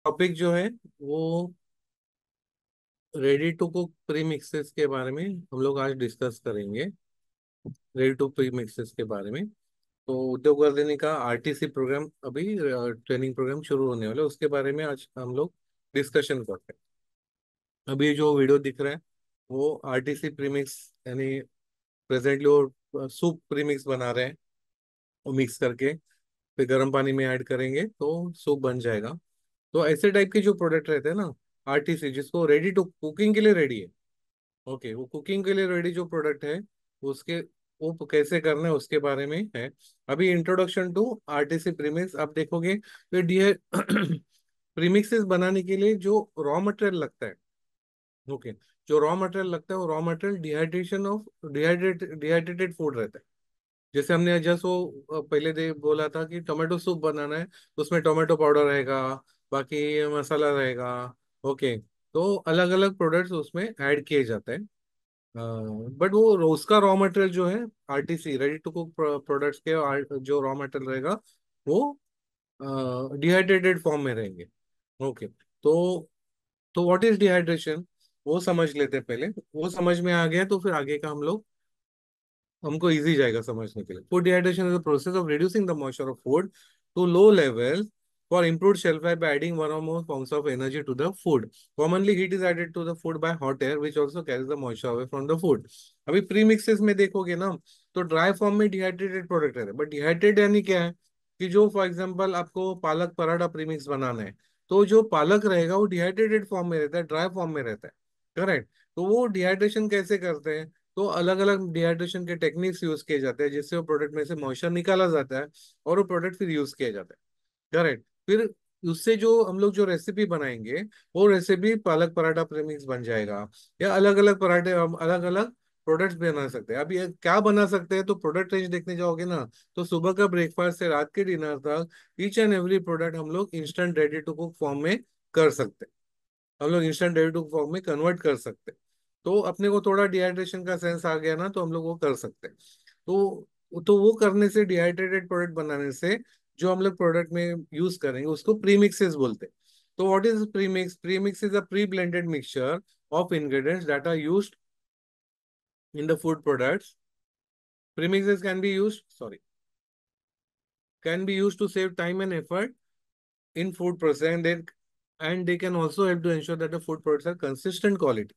Topic जो है वो ready to cook premixes के बारे में हम लोग आज डिस्कस करेंगे। रेडी टू प्री मिक्सेस के बारे में। तो उद्योग वर्धिनी का आरटीसी प्रोग्राम अभी ट्रेनिंग प्रोग्राम शुरू होने वाला है, उसके बारे में आज हम लोग डिस्कशन करते हैं। अभी जो वीडियो दिख रहा है वो आरटीसी प्रीमिक्स, यानी प्रेजेंटली वो सूप प्रीमिक्स बना रहे हैं। वो मिक्स करके फिर गर्म पानी में ऐड करेंगे तो सूप बन जाएगा। तो ऐसे टाइप के जो प्रोडक्ट रहते हैं ना, आरटीसी जिसको रेडी टू कुकिंग के लिए रेडी है। ओके, वो कुकिंग के लिए रेडी जो प्रोडक्ट है उसके वो कैसे करना है उसके बारे में है। अभी इंट्रोडक्शन टू आरटीसी प्रीमिक्स आप देखोगे तो डी प्रीमिक्सेस बनाने के लिए जो रॉ मटेरियल लगता है। ओके, जो रॉ मटेरियल लगता है वो raw material dehydration of dehydrated food रहता है। जैसे हमने जस्ट वो पहले दे बोला था कि टोमेटो सूप बनाना है तो उसमें टोमेटो पाउडर रहेगा, बाकी मसाला रहेगा। ओके, तो अलग अलग प्रोडक्ट्स उसमें ऐड किए जाते हैं। बट वो उसका रॉ मटेरियल जो है RTC ready to cook products के जो रॉ मटेरियल रहेगा वो डिहाइड्रेटेड फॉर्म में रहेंगे। ओके, तो व्हाट इज डिहाइड्रेशन वो समझ लेते हैं पहले। वो समझ में आ गया तो फिर आगे का हमको इजी जाएगा समझने के लिए। Food dehydration is the process of reducing the moisture of food to low level for improved shelf life by adding one or more forms of energy to the food. Commonly, heat is added to the food by hot air, which also carries the moisture away from the food. अभी premixes में देखोगे ना तो dry form में dehydrated product रहता है। But dehydrate यानी क्या है कि जो फॉर एग्जांपल आपको पालक पराठा प्रीमिक्स बनाना है तो जो पालक रहेगा वो डिहाइड्रेटेड फॉर्म में रहता है, ड्राई फॉर्म में रहता है। करेक्ट। तो वो डिहाइड्रेशन कैसे करते हैं? तो अलग अलग डिहाइड्रेशन के टेक्निक्स यूज किए जाते हैं जिससे वो प्रोडक्ट में से मॉइस्चर निकाला जाता है और वो प्रोडक्ट फिर यूज किया जाता है। करेक्ट। फिर उससे जो हम लोग जो रेसिपी बनाएंगे वो रेसिपी पालक पराठा प्रेमिक्स बन जाएगा। या अलग अलग पराठे हम अलग अलग प्रोडक्ट्स बना सकते हैं। अब ये क्या बना सकते हैं तो प्रोडक्ट रेंज देखने जाओगे ना तो सुबह का ब्रेकफास्ट से रात के डिनर तक ईच एंड एवरी प्रोडक्ट हम लोग instant ready to cook form में कर सकते हैं। हम लोग इंस्टेंट रेडी टू फॉर्म में कन्वर्ट कर सकते हैं। तो अपने को थोड़ा डिहाइड्रेशन का सेंस आ गया ना तो हम लोग वो कर सकते हैं। तो वो करने से डिहाइड्रेटेड प्रोडक्ट बनाने से जो हम लोग प्रोडक्ट में यूज करेंगे उसको प्रीमिक्सेस बोलते हैं। तो what is premix? Premix is a pre blended mixture of ingredients that are used in the food products. Premixes can be used to save time and effort in food processing, and they can also help to ensure that the food products are consistent quality.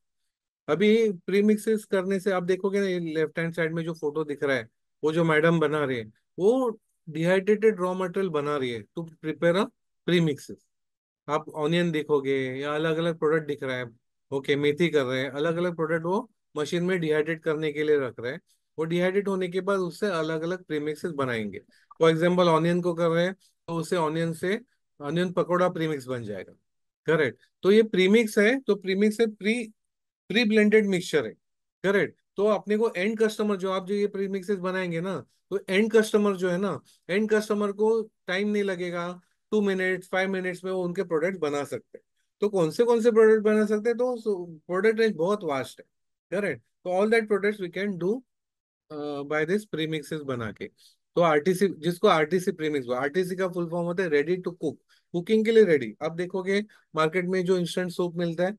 अभी pre mixes करने से आप देखोगे ना, ये left hand side में जो photo दिख रहा है वो जो मैडम बना रही है वो डिहाइड्रेटेड रॉ मटेरियल बना रही है to prepare a premixes. आप ऑनियन देखोगे या अलग अलग प्रोडक्ट दिख रहा है। ओके, मेथी कर रहे हैं, अलग अलग प्रोडक्ट वो मशीन में डिहाइड्रेट करने के लिए रख रहे हैं। वो डिहाइड्रेट होने के बाद उससे अलग अलग प्रीमिक्सेस बनाएंगे। फॉर एग्जांपल ऑनियन को कर रहे हैं तो उससे ऑनियन पकौड़ा प्रीमिक्स बन जाएगा। करेक्ट। तो ये प्रीमिक्स है, तो प्रीमिक्स है प्री ब्लेंडेड मिक्सचर है। करेक्ट। तो अपने को एंड कस्टमर जो आप जो ये प्रीमिक्सेस बनाएंगे ना तो एंड कस्टमर जो है ना, एंड कस्टमर को टाइम नहीं लगेगा। 2 मिनट्स 5 मिनट्स में वो उनके प्रोडक्ट बना सकते हैं। तो कौन से प्रोडक्ट बना सकते हैं? तो प्रोडक्ट रेंज बहुत वास्ट है। करेक्ट। तो all that products we can do by this premixes बना के। तो आरटीसी, जिसको आरटीसी प्रीमिक्स, आरटीसी का फुल फॉर्म होता है रेडी टू कुक, कुकिंग के लिए रेडी। आप देखोगे मार्केट में जो इंस्टेंट सूप मिलता है,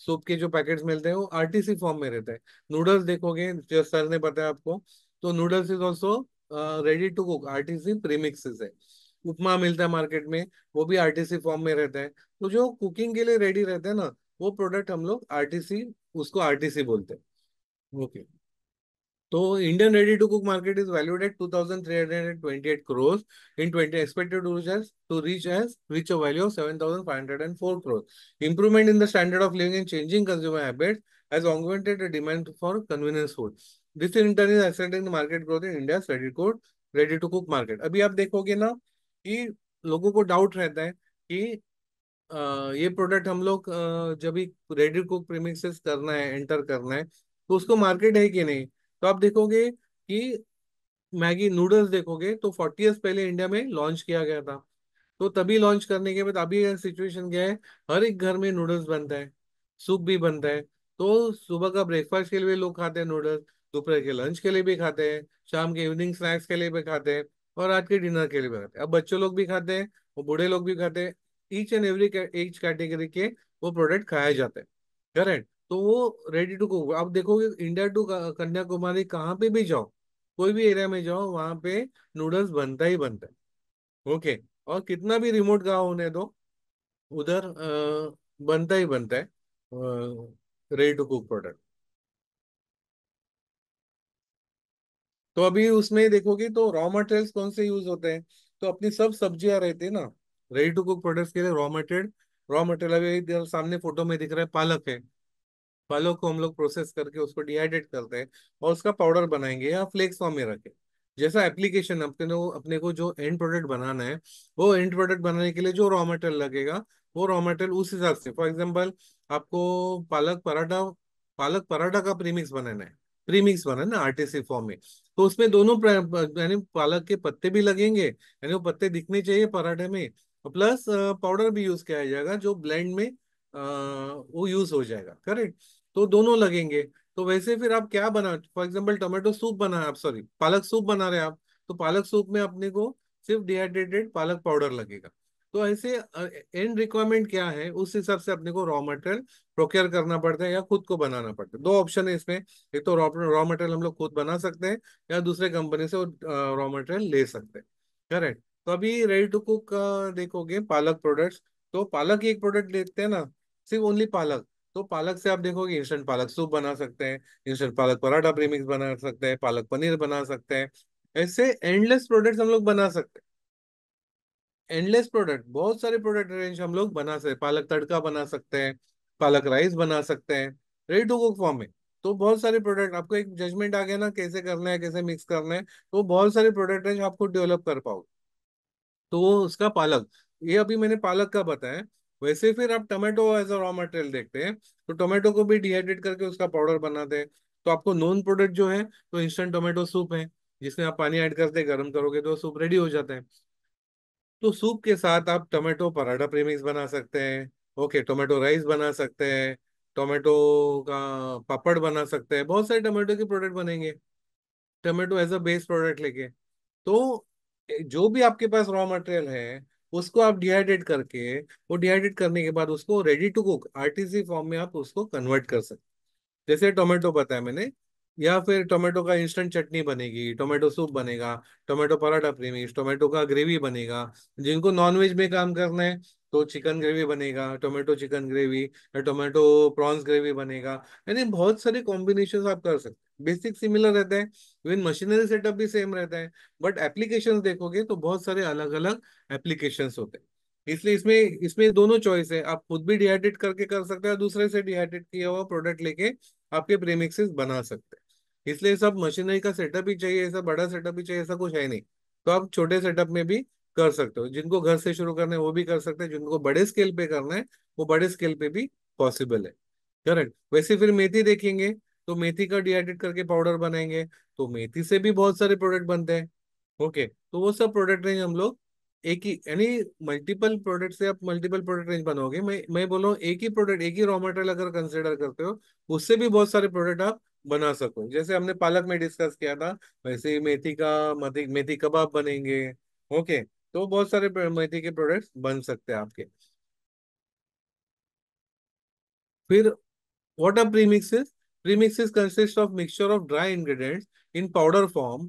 सूप के जो पैकेट्स मिलते हैं वो आरटीसी फॉर्म में रहता है। नूडल्स देखोगे जो सर ने बताया आपको, तो noodles is also ready to cook, RTC premixes है। उपमा मिलता है मार्केट में, वो भी आरटीसी फॉर्म में रहता है। तो जो कुकिंग के लिए रेडी रहते हैं ना वो प्रोडक्ट हम लोग आरटीसी, उसको आरटीसी बोलते हैं। ओके। तो Indian ready to cook market is valued at 2328 crores in 20 expected to reach a value of 7504 crores. Improvement in the standard of living and changing consumer habits has augmented the demand for convenience food. This in turn is accelerating the market growth in India's ready to cook market. अभी आप देखोगे ना कि लोगों को doubt रहता है कि ये प्रोडक्ट हम लोग जब भी रेडी कुक प्रीमिक्सेस करना है, एंटर करना है तो उसको मार्केट है कि नहीं। तो आप देखोगे कि मैगी नूडल्स देखोगे तो 40 ईयर्स पहले इंडिया में लॉन्च किया गया था। तो तभी लॉन्च करने के बाद अभी सिचुएशन क्या है, हर एक घर में नूडल्स बनता है, सूप भी बनता है। तो सुबह का ब्रेकफास्ट के लिए भी लोग खाते हैं नूडल्स, दोपहर के लंच के लिए भी खाते हैं, शाम के इवनिंग स्नैक्स के लिए भी खाते हैं और रात के डिनर के लिए भी खाते हैं। अब बच्चों लोग भी खाते हैं और बूढ़े लोग भी खाते हैं। Each and every age category के वो प्रोडक्ट खाए जाते हैं। करेक्ट। तो वो रेडी टू कुक, आप देखोगे इंडिया टू कन्याकुमारी कहाँ पे भी जाओ, कोई भी एरिया में जाओ, वहां पे नूडल्स बनता ही बनता है। ओके। और कितना भी रिमोट गाँव होने दो, उधर बनता ही बनता है रेडी टू कुक प्रोडक्ट। तो अभी उसमें देखोगे तो रॉ मटेरियल्स कौन से यूज होते हैं, तो अपनी सब सब्जियां रहती है ना, रेडी टू कुक प्रोडक्ट्स के लिए रॉ मटेरियल अभी इधर सामने फोटो में दिख रहा है, पालक है। पालक को हम लोग प्रोसेस करके उसको डिहाइड्रेट करते हैं और उसका पाउडर बनाएंगे या फ्लेक्स फॉर्म में रखें। जैसा एप्लीकेशन अपने को जो एंड प्रोडक्ट बनाना है, वो एंड प्रोडक्ट बनाने के लिए जो रॉ मटेरियल लगेगा, वो रॉ मटेरियल उस हिसाब से, फॉर एग्जांपल आपको पालक पराठा का प्रीमिक्स बनाना है आरटीसी फॉर्म में, तो उसमें दोनों यानी पालक के पत्ते भी लगेंगे, यानी वो पत्ते दिखने चाहिए पराठे में, प्लस पाउडर भी यूज किया जाएगा जो ब्लेंड में वो यूज हो जाएगा। करेक्ट। तो दोनों लगेंगे। तो वैसे फिर आप क्या बना, फॉर एग्जांपल टोमेटो सूप बना, आप सॉरी पालक सूप बना रहे हैं आप, तो पालक सूप में अपने को सिर्फ डिहाइड्रेटेड पालक पाउडर लगेगा। तो ऐसे एंड रिक्वायरमेंट क्या है उस हिसाब से अपने को रॉ मटेरियल प्रोक्योर करना पड़ता है या खुद को बनाना पड़ता है। दो ऑप्शन है इसमें, एक तो रॉ मटेरियल हम लोग खुद बना सकते हैं या दूसरे कंपनी से रॉ मटेरियल ले सकते हैं। करेक्ट। तो अभी रेडी टू कुक देखोगे पालक प्रोडक्ट्स, तो पालक ही एक प्रोडक्ट लेते हैं ना, सिर्फ ओनली पालक। तो पालक से आप देखोगे इंस्टेंट पालक सूप बना सकते हैं, इंस्टेंट पालक पराठा प्रीमिक्स बना सकते हैं, पालक पनीर बना सकते हैं। ऐसे एंडलेस प्रोडक्ट्स हम लोग बना सकते हैं, एंडलेस प्रोडक्ट, बहुत सारे प्रोडक्ट रेंज हम लोग बना सकते हैं, पालक तड़का बना सकते हैं, पालक राइस बना सकते हैं रेडी टू कुक फॉर्म में। तो बहुत सारे प्रोडक्ट, आपको एक जजमेंट आ गया ना कैसे करना है, कैसे मिक्स करना है, तो बहुत सारे प्रोडक्ट रेंज आप खुद डेवलप कर पाओगे। तो वो उसका पालक, ये अभी मैंने पालक का बताया। वैसे फिर आप tomato as a raw material देखते हैं, तो टोमेटो को भी डिहाइड्रेट करके उसका पाउडर बनाते हैं। तो आपको नॉन प्रोडक्ट जो है, तो इंस्टेंट टोमेटो सूप है, जिसमें आप पानी ऐड करते गर्म करोगे तो सूप रेडी हो जाता है। तो सूप के साथ आप टोमेटो पराठा प्रीमिक्स बना सकते हैं, ओके, टोमेटो राइस बना सकते हैं, टोमेटो का पापड़ बना सकते हैं, बहुत सारे टोमेटो के प्रोडक्ट बनेंगे, tomato as a base product लेके। तो जो भी आपके पास रॉ मटेरियल है, उसको आप डिहाइड्रेट करके, वो डिहाइड्रेट करने के बाद उसको ready to cook RTC form में आप उसको कन्वर्ट कर सकते हैं। जैसे टोमेटो बताया मैंने, या फिर टोमेटो का इंस्टेंट चटनी बनेगी, टोमेटो सूप बनेगा, टोमेटो पराठा प्रीमिक्स, टोमेटो का ग्रेवी बनेगा। जिनको नॉनवेज में काम करना है तो चिकन ग्रेवी बनेगा, टोमेटो चिकन ग्रेवी, या टोमेटो प्रॉन्स ग्रेवी बनेगा। यानी बहुत सारे कॉम्बिनेशन आप कर सकते हैं, बेसिक सिमिलर रहता है, इवन मशीनरी सेटअप भी सेम रहता है, बट एप्लीकेशंस देखोगे तो बहुत सारे अलग अलग एप्लीकेशंस होते हैं। इसलिए इसमें इसमें दोनों चॉइस है, आप खुद भी डिहाइड्रेट करके कर सकते हैं, दूसरे से डिहाइड्रेट किया हुआ प्रोडक्ट लेके आपके प्रीमिक्सेस बना सकते हैं। इसलिए सब मशीनरी का सेटअप ही चाहिए, ऐसा बड़ा सेटअप ही चाहिए, ऐसा कुछ है नहीं। तो आप छोटे सेटअप में भी कर सकते हो, जिनको घर से शुरू करना है वो भी कर सकते हैं, जिनको बड़े स्केल पे करना है वो बड़े स्केल पे भी पॉसिबल है। करेक्ट। वैसे फिर मेथी देखेंगे, तो मेथी का डिहाइड्रेट करके पाउडर बनाएंगे, तो मेथी से भी बहुत सारे प्रोडक्ट बनते हैं। ओके। तो वो सब प्रोडक्ट रेंज हम लोग एक ही, यानी मल्टीपल प्रोडक्ट से आप मल्टीपल प्रोडक्ट रेंज बनाओगे। मैं बोल रहा हूँ एक ही प्रोडक्ट, एक ही रॉ मटेरियल अगर कंसिडर करते हो, उससे भी बहुत सारे प्रोडक्ट आप बना सको। जैसे हमने पालक में डिस्कस किया था, वैसे ही मेथी मेथी कबाब बनेंगे। ओके। तो बहुत सारे मेथी के प्रोडक्ट्स बन सकते हैं आपके। फिर what are premixes? Premixes consist of mixture of dry ingredients in powder form,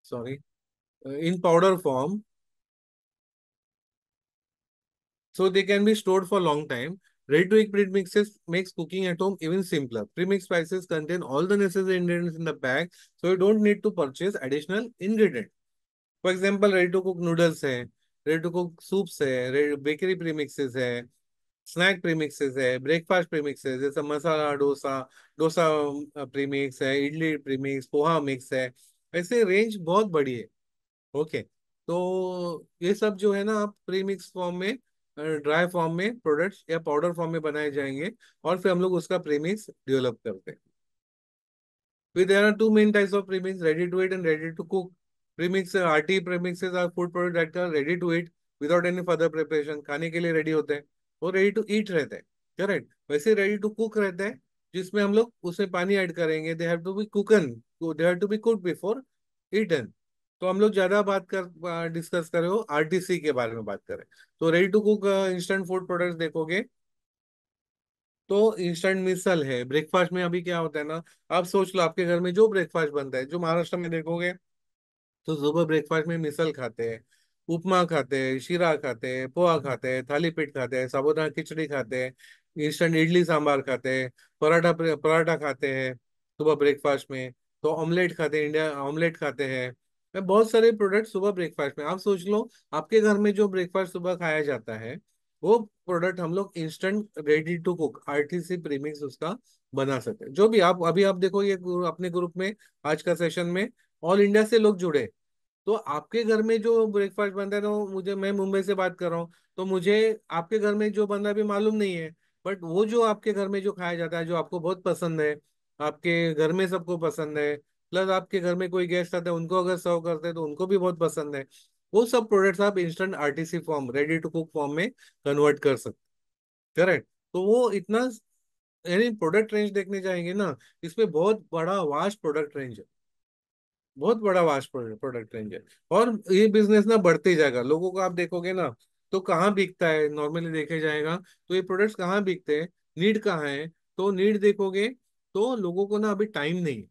sorry, in powder form, so they can be stored for long time. Ready to eat premixes makes cooking at home even simpler. Premix spices contain all the necessary ingredients in the bag, so you don't need to purchase additional ingredients. For example, ready to cook noodles है, ready to cook soups है, bakery premixes है, snack premixes है, breakfast premixes जैसे masala dosa, dosa premix है, idli premix, poha mix है। ऐसे range बहुत बड़ी है। ओके। तो ये सब जो है ना, आप प्रीमिक्स फॉर्म में, ड्राई फॉर्म में प्रोडक्ट्स या पाउडर फॉर्म में बनाए जाएंगे, और फिर हम लोग उसका प्रीमिक्स डेवलप करते हैं। फिर there are two main types of premix, ready to eat and ready to cook. Premix, RT premixes are food products that are ready to eat without any further preparation. खाने के लिए ready होते हैं, वो ready to eat रहते हैं। Correct. वैसे ready to cook रहते हैं, जिसमें हम लोग उसमें पानी ऐड करेंगे, they have to be cooked, they have to be cooked before eaten. तो हम लोग ज्यादा बात कर डिस्कस करें हो आरटीसी के बारे में बात करें। तो ready to cook instant food products देखोगे तो इंस्टेंट मिसल है। ब्रेकफास्ट में अभी क्या होता है ना, आप सोच लो आपके घर में जो ब्रेकफास्ट बनता है, जो महाराष्ट्र में देखोगे तो सुबह ब्रेकफास्ट में मिसल खाते हैं, उपमा खाते हैं, शीरा खाते हैं, पोहा खाते हैं, थाली पीठ खाते हैं, साबूदाना खिचड़ी खाते हैं, इंस्टेंट इडली सांबार खाते हैं, पराठा पराठा खाते हैं सुबह ब्रेकफास्ट में। तो ऑमलेट खाते हैं, इंडिया ऑमलेट खाते हैं। बहुत सारे प्रोडक्ट सुबह ब्रेकफास्ट में। आप सोच लो आपके घर में जो ब्रेकफास्ट सुबह खाया जाता है, वो प्रोडक्ट हम लोग instant ready to cook RTC premix उसका बना सकते हैं। जो भी आप अभी आप देखो ये अपने ग्रुप में आज का सेशन में ऑल इंडिया से लोग जुड़े। तो आपके घर में जो ब्रेकफास्ट बनता है ना, मुझे, मैं मुंबई से बात कर रहा हूँ, तो मुझे आपके घर में जो बन रहा है अभी मालूम नहीं है। बट वो जो आपके घर में जो खाया जाता है, जो आपको बहुत पसंद है, आपके घर में सबको पसंद है, प्लस आपके घर में कोई गेस्ट आता है उनको अगर सर्व करते हैं तो उनको भी बहुत पसंद है, वो सब प्रोडक्ट्स आप instant RTC form, ready to cook form में कन्वर्ट कर सकते। करेक्ट। तो वो इतना, यानी प्रोडक्ट रेंज देखने जाएंगे ना, इसमें बहुत बड़ा वास्ट प्रोडक्ट रेंज है, बहुत बड़ा वास्ट प्रोडक्ट रेंज है। और ये बिजनेस ना बढ़ते ही जाएगा। लोगों को आप देखोगे ना, तो कहाँ बिकता है नॉर्मली देखे जाएगा, तो ये प्रोडक्ट्स कहाँ बिकते हैं, नीड कहाँ है। तो नीड देखोगे तो लोगों को ना अभी टाइम नहीं है,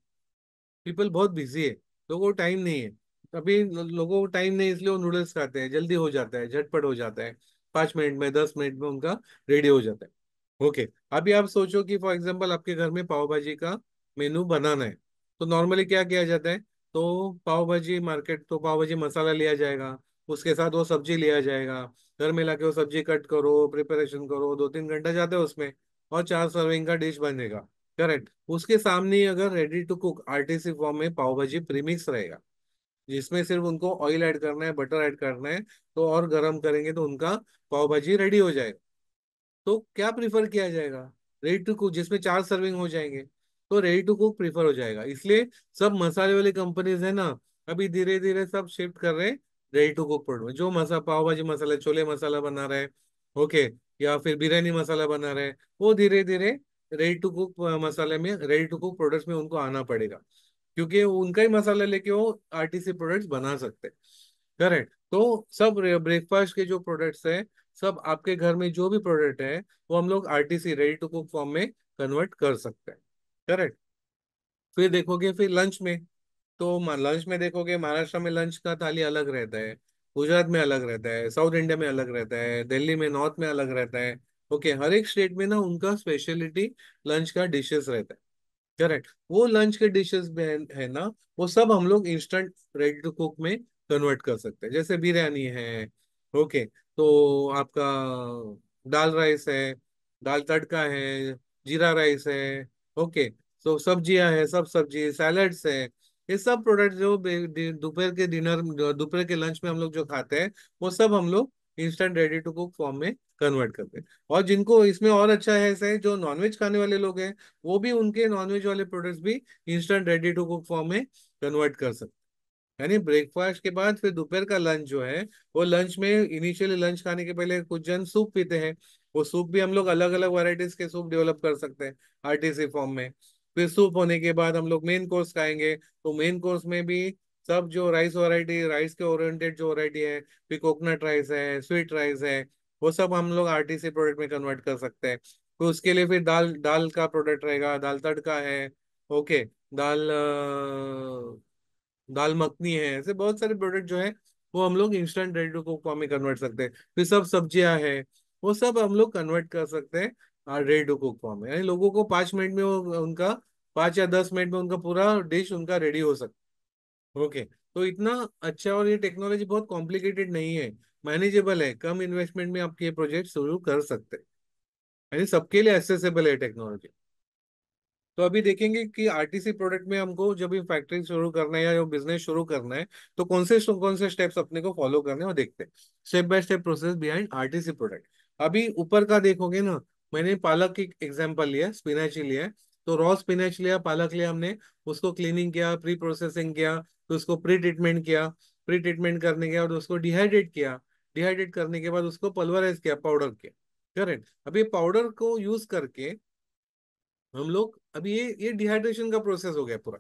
पीपल बहुत बिजी है, लोगों को टाइम नहीं है। अभी लोगों को टाइम नहीं, इसलिए वो नूडल्स खाते हैं, जल्दी हो जाता है, झटपट हो जाता है, 5 मिनट में 10 मिनट में उनका रेडी हो जाता है। ओके। अभी आप सोचो कि फॉर एग्जांपल आपके घर में पाव भाजी का मेनू बनाना है, तो नॉर्मली क्या किया जाता है, तो पाव भाजी मार्केट, तो पाव भाजी मसाला लिया जाएगा, उसके साथ वो सब्जी लिया जाएगा, घर में लाके वो सब्जी कट करो, प्रिपरेशन करो, 2-3 घंटा जाते हैं उसमें, और 4 सर्विंग का डिश बनेगा। करेक्ट। उसके सामने ही अगर ready to cook RTC form में पाव भाजी प्रीमिक्स रहेगा, जिसमें सिर्फ उनको ऑयल ऐड करना है, बटर ऐड करना है, तो और गर्म करेंगे तो उनका पाव भाजी रेडी हो जाएगा। तो क्या प्रीफर किया जाएगा, रेडी टू कुक, जिसमें 4 सर्विंग हो जाएंगे, तो रेडी टू कुक प्रीफर हो जाएगा। इसलिए सब मसाले वाली कंपनीज है ना, अभी धीरे धीरे सब शिफ्ट कर रहे हैं रेडी टू कुक प्रोडक्ट में। जो मसा पाव भाजी मसाला, छोले मसाला बना रहे हैं, ओके, या फिर बिरयानी मसाला बना रहे हैं, वो धीरे धीरे रेडी टू कुक मसाले में, रेडी टू कुक प्रोडक्ट्स में उनको आना पड़ेगा, क्योंकि उनका ही मसाला लेके वो आरटीसी प्रोडक्ट्स बना सकते हैं। करेक्ट। तो सब ब्रेकफास्ट के जो प्रोडक्ट्स है, सब आपके घर में जो भी प्रोडक्ट है, वो हम लोग RTC ready to cook form में कन्वर्ट कर सकते हैं। करेक्ट। फिर देखोगे फिर लंच में, तो लंच में देखोगे महाराष्ट्र में लंच का थाली अलग रहता है, गुजरात में अलग रहता है, साउथ इंडिया में अलग रहता है, दिल्ली में, नॉर्थ में अलग रहता है। ओके, हर एक स्टेट में ना उनका स्पेशलिटी लंच का डिशेस रहता है। करेक्ट। वो लंच के डिशेस में है ना, वो सब हम लोग इंस्टेंट रेडी टू कुक में कन्वर्ट कर सकते हैं। जैसे बिरयानी है, ओके, तो आपका दाल राइस है, दाल तड़का है, जीरा राइस है, ओके, तो सब्जियां है, सब सब्जी सैलड्स है, ये सब प्रोडक्ट जो दोपहर के डिनर, दोपहर के लंच में हम लोग जो खाते हैं, वो सब हम लोग instant ready to cook form में कन्वर्ट करते हैं। और जिनको इसमें और अच्छा है, ऐसा है जो नॉनवेज खाने वाले लोग हैं, वो भी उनके नॉनवेज वाले प्रोडक्ट्स भी instant ready to cook form में कन्वर्ट कर सकते हैं। यानी ब्रेकफास्ट के बाद फिर दोपहर का लंच जो है, वो लंच में इनिशियली लंच खाने के पहले कुछ जन सूप पीते हैं, वो सूप भी हम लोग अलग अलग वैरायटीज के सूप डेवलप कर सकते हैं आरटीसी फॉर्म में। फिर सूप होने के बाद हम लोग मेन कोर्स खाएंगे, तो मेन कोर्स में भी सब जो राइस वैरायटी, राइस के ओरिएंटेड जो वैरायटी है, फिर कोकोनट राइस है, स्वीट राइस है, वो सब हम लोग आरटीसी प्रोडक्ट में कन्वर्ट कर सकते हैं। फिर उसके लिए फिर दाल, दाल का प्रोडक्ट रहेगा, दाल तड़का है, ओके, दाल दाल मखनी है, ऐसे बहुत सारे प्रोडक्ट जो है, वो हम लोग instant ready to cook form में कन्वर्ट सकते हैं। फिर सब सब्जियां है, वो सब हम लोग कन्वर्ट कर सकते हैं रेडी टू कुक फॉर्म में। यानी लोगों को 5 मिनट में वो उनका, 5 या 10 मिनट में उनका पूरा डिश उनका रेडी हो सकता है। ओके। तो इतना अच्छा, और ये टेक्नोलॉजी बहुत कॉम्प्लिकेटेड नहीं है, मैनेजेबल है, कम इन्वेस्टमेंट में आप ये प्रोजेक्ट शुरू कर सकते हैं। यानी सबके लिए एक्सेसिबल है टेक्नोलॉजी। तो अभी देखेंगे कि आरटीसी प्रोडक्ट में हमको जब भी फैक्ट्री शुरू करना है या बिजनेस शुरू करना है, तो कौन से स्टेप्स अपने को फॉलो करने हैं वो देखते हैं। Step by step process behind RTC product. अभी ऊपर का देखोगे ना, मैंने पालक की एग्जांपल लिया, स्पिनच लिया है। तो रॉ स्पिनच लिया, पालक लिया हमने, उसको क्लीनिंग किया, प्री प्रोसेसिंग किया, तो उसको प्री ट्रीटमेंट किया, प्री ट्रीटमेंट करने के बाद उसको डिहाइड्रेट किया, डिहाइड्रेट करने के बाद उसको पल्वराइज किया, पाउडर किया। करेक्ट। अब ये पाउडर को यूज करके हम लोग, अभी ये डिहाइड्रेशन का प्रोसेस हो गया पूरा।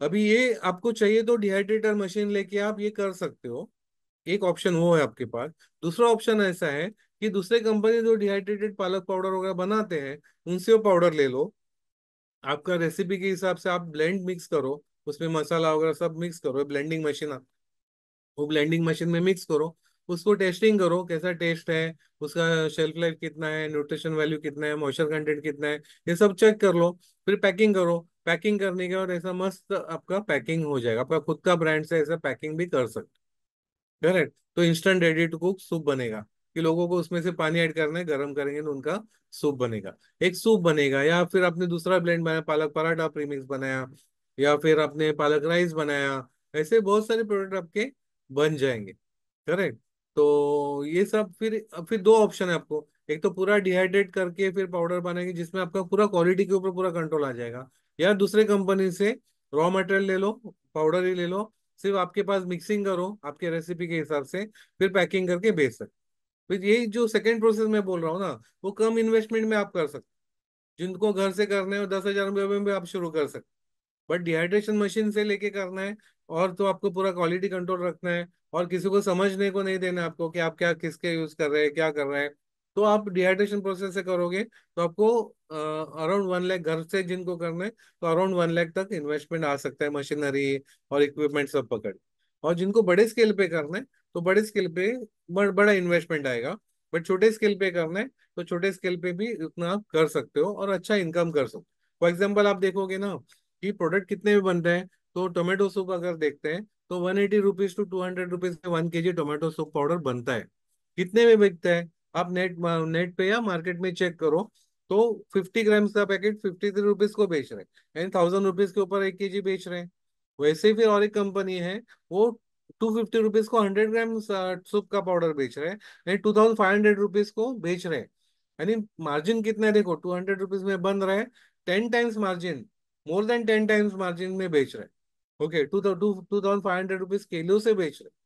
अभी ये आपको चाहिए तो डिहाइड्रेटर मशीन लेके आप ये कर सकते हो, एक ऑप्शन वो है आपके पास। दूसरा ऑप्शन ऐसा है कि दूसरे कंपनी जो डिहाइड्रेटेड पालक पाउडर वगैरह बनाते हैं, उनसे वो पाउडर ले लो। आपका रेसिपी के हिसाब से आप ब्लेंड मिक्स करो, उसमें मसाला वगैरह सब मिक्स करो, ब्लेंडिंग मशीन, वो ब्लेंडिंग मशीन में मिक्स करो। उसको टेस्टिंग करो कैसा टेस्ट है, उसका शेल्फ लाइफ कितना है, न्यूट्रिशन वैल्यू कितना है, मॉइस्चर कंटेंट कितना है, ये सब चेक कर लो। फिर पैकिंग करो। पैकिंग करने के बाद ऐसा मस्त आपका पैकिंग हो जाएगा, आपका खुद का ब्रांड से ऐसा पैकिंग भी कर सकते। करेक्ट। तो instant ready to cook soup बनेगा, कि लोगों को उसमें से पानी ऐड करना है, गर्म करेंगे तो उनका सूप बनेगा। एक सूप बनेगा, या फिर आपने दूसरा ब्लेंड बनाया, पालक पराठा प्रीमिक्स बनाया, या फिर आपने पालक राइस बनाया। ऐसे बहुत सारे प्रोडक्ट आपके बन जाएंगे। करेक्ट। तो ये सब फिर दो ऑप्शन है आपको। एक तो पूरा डिहाइड्रेट करके फिर पाउडर बनाएंगे, जिसमें आपका पूरा क्वालिटी के ऊपर पूरा कंट्रोल आ जाएगा। या दूसरे कंपनी से रॉ मटेरियल ले लो, पाउडर ही ले लो, सिर्फ आपके पास मिक्सिंग करो आपके रेसिपी के हिसाब से, फिर पैकिंग करके बेच सकते। फिर यही जो सेकंड प्रोसेस मैं बोल रहा हूँ ना, वो कम इन्वेस्टमेंट में आप कर सकते। जिनको घर से करने हो 10,000 रुपये में भी आप शुरू कर सकते। बट डिहाइड्रेशन मशीन से लेके करना है, और तो आपको पूरा क्वालिटी कंट्रोल रखना है, और किसी को समझने को नहीं देना आपको कि आप क्या किसके यूज कर रहे हैं क्या कर रहे हैं। तो आप डिहाइड्रेशन प्रोसेस से करोगे तो आपको अराउंड 1 लाख, घर से जिनको करना है तो अराउंड 1 लाख तक इन्वेस्टमेंट आ सकता है, मशीनरी और इक्विपमेंट सब पकड़। और जिनको बड़े स्केल पे करना है तो बड़े स्केल पे बड़ा इन्वेस्टमेंट आएगा। बट छोटे स्केल पे करना है तो छोटे स्केल पे भी उतना आप कर सकते हो और अच्छा इनकम कर सकते हो। फॉर एग्जाम्पल आप देखोगे ना कि प्रोडक्ट कितने में बन रहे हैं, तो टोमेटो सूप अगर देखते हैं तो 180 रुपीज टू 200 रुपीज में 1 kg टोमेटो सूप पाउडर बनता है। कितने में बिकता है? आप नेट नेट पे या मार्केट में चेक करो, तो 50 ग्राम्स का पैकेट 53 रुपीज को बेच रहे हैं, यानी 1000 रुपीज के ऊपर 1 kg बेच रहे हैं। वैसे ही फिर और एक कंपनी है, वो 250 रुपीज को 100 ग्राम सूप का पाउडर बेच रहे हैं, यानी 2500 रुपीज को बेच रहे हैं। यानी मार्जिन कितना है देखो, 200 रुपीज में बन रहा है, 10 times margin, more than 10 times margin में बेच रहे हैं। ओके, 2500 रुपीज किलो से बेच रहे हैं।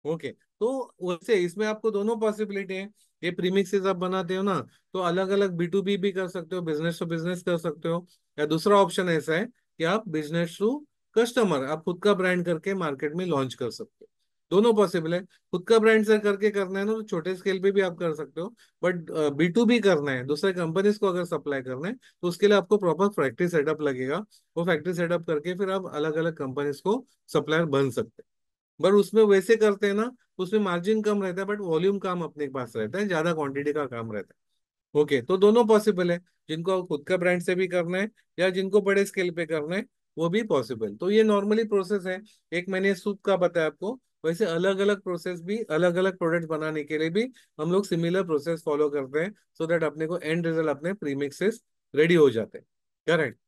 ओके। तो वैसे इसमें आपको दोनों पॉसिबिलिटी है। ये प्रीमिक्सेस आप बनाते हो ना, तो अलग अलग B2B भी कर सकते हो, बिजनेस टू बिजनेस कर सकते हो। या दूसरा ऑप्शन ऐसा है कि आप बिजनेस टू कस्टमर, आप खुद का ब्रांड करके मार्केट में लॉन्च कर सकते हो। दोनों पॉसिबल है। खुद का ब्रांड से करके करना है ना, तो छोटे स्केल पे भी आप कर सकते हो। बट B2B करना है, दूसरे कंपनीज को अगर सप्लाई करना है, तो उसके लिए आपको प्रॉपर फैक्ट्री सेटअप लगेगा। वो फैक्ट्री सेटअप करके फिर आप अलग अलग कंपनीज को सप्लायर बन सकते हैं। पर उसमें वैसे करते हैं ना, उसमें मार्जिन कम रहता है, बट वॉल्यूम काम अपने पास रहता है, ज्यादा क्वांटिटी का काम रहता है। ओके, तो दोनों पॉसिबल है। जिनको खुद का ब्रांड से भी करना है, या जिनको बड़े स्केल पे करना है, वो भी पॉसिबल। तो ये नॉर्मली प्रोसेस है। एक मैंने सूप का बताया आपको, वैसे अलग अलग प्रोसेस भी, अलग अलग प्रोडक्ट बनाने के लिए भी हम लोग सिमिलर प्रोसेस फॉलो करते हैं, सो दैट अपने को एंड रिजल्ट अपने प्रीमिक्सेस रेडी हो जाते हैं। करेक्ट।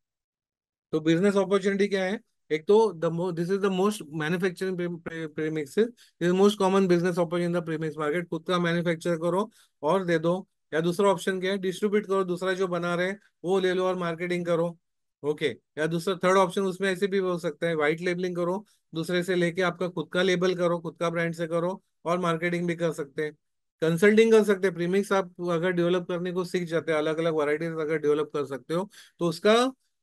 तो बिजनेस अपॉर्चुनिटी क्या है? एक तो this is the most manufacturing premixes, this most common business opportunity in the premix market. खुद का मैन्युफैक्चर करो और दे दो। या दूसरा ऑप्शन क्या है? डिस्ट्रीब्यूट करो, दूसरा जो बना रहे हैं वो ले लो और मार्केटिंग करो। ओके। या दूसरा थर्ड ऑप्शन उसमें ऐसे भी हो सकता है, व्हाइट लेबलिंग करो, दूसरे से लेके आपका खुद का लेबल करो, खुद का ब्रांड से करो, और मार्केटिंग भी कर सकते हैं। कंसल्टिंग कर सकते हैं। प्रीमिक्स आप अगर डेवलप करने को सीख जाते हैं, अलग अलग वैरायटीज अगर डेवलप कर सकते हो, तो उसका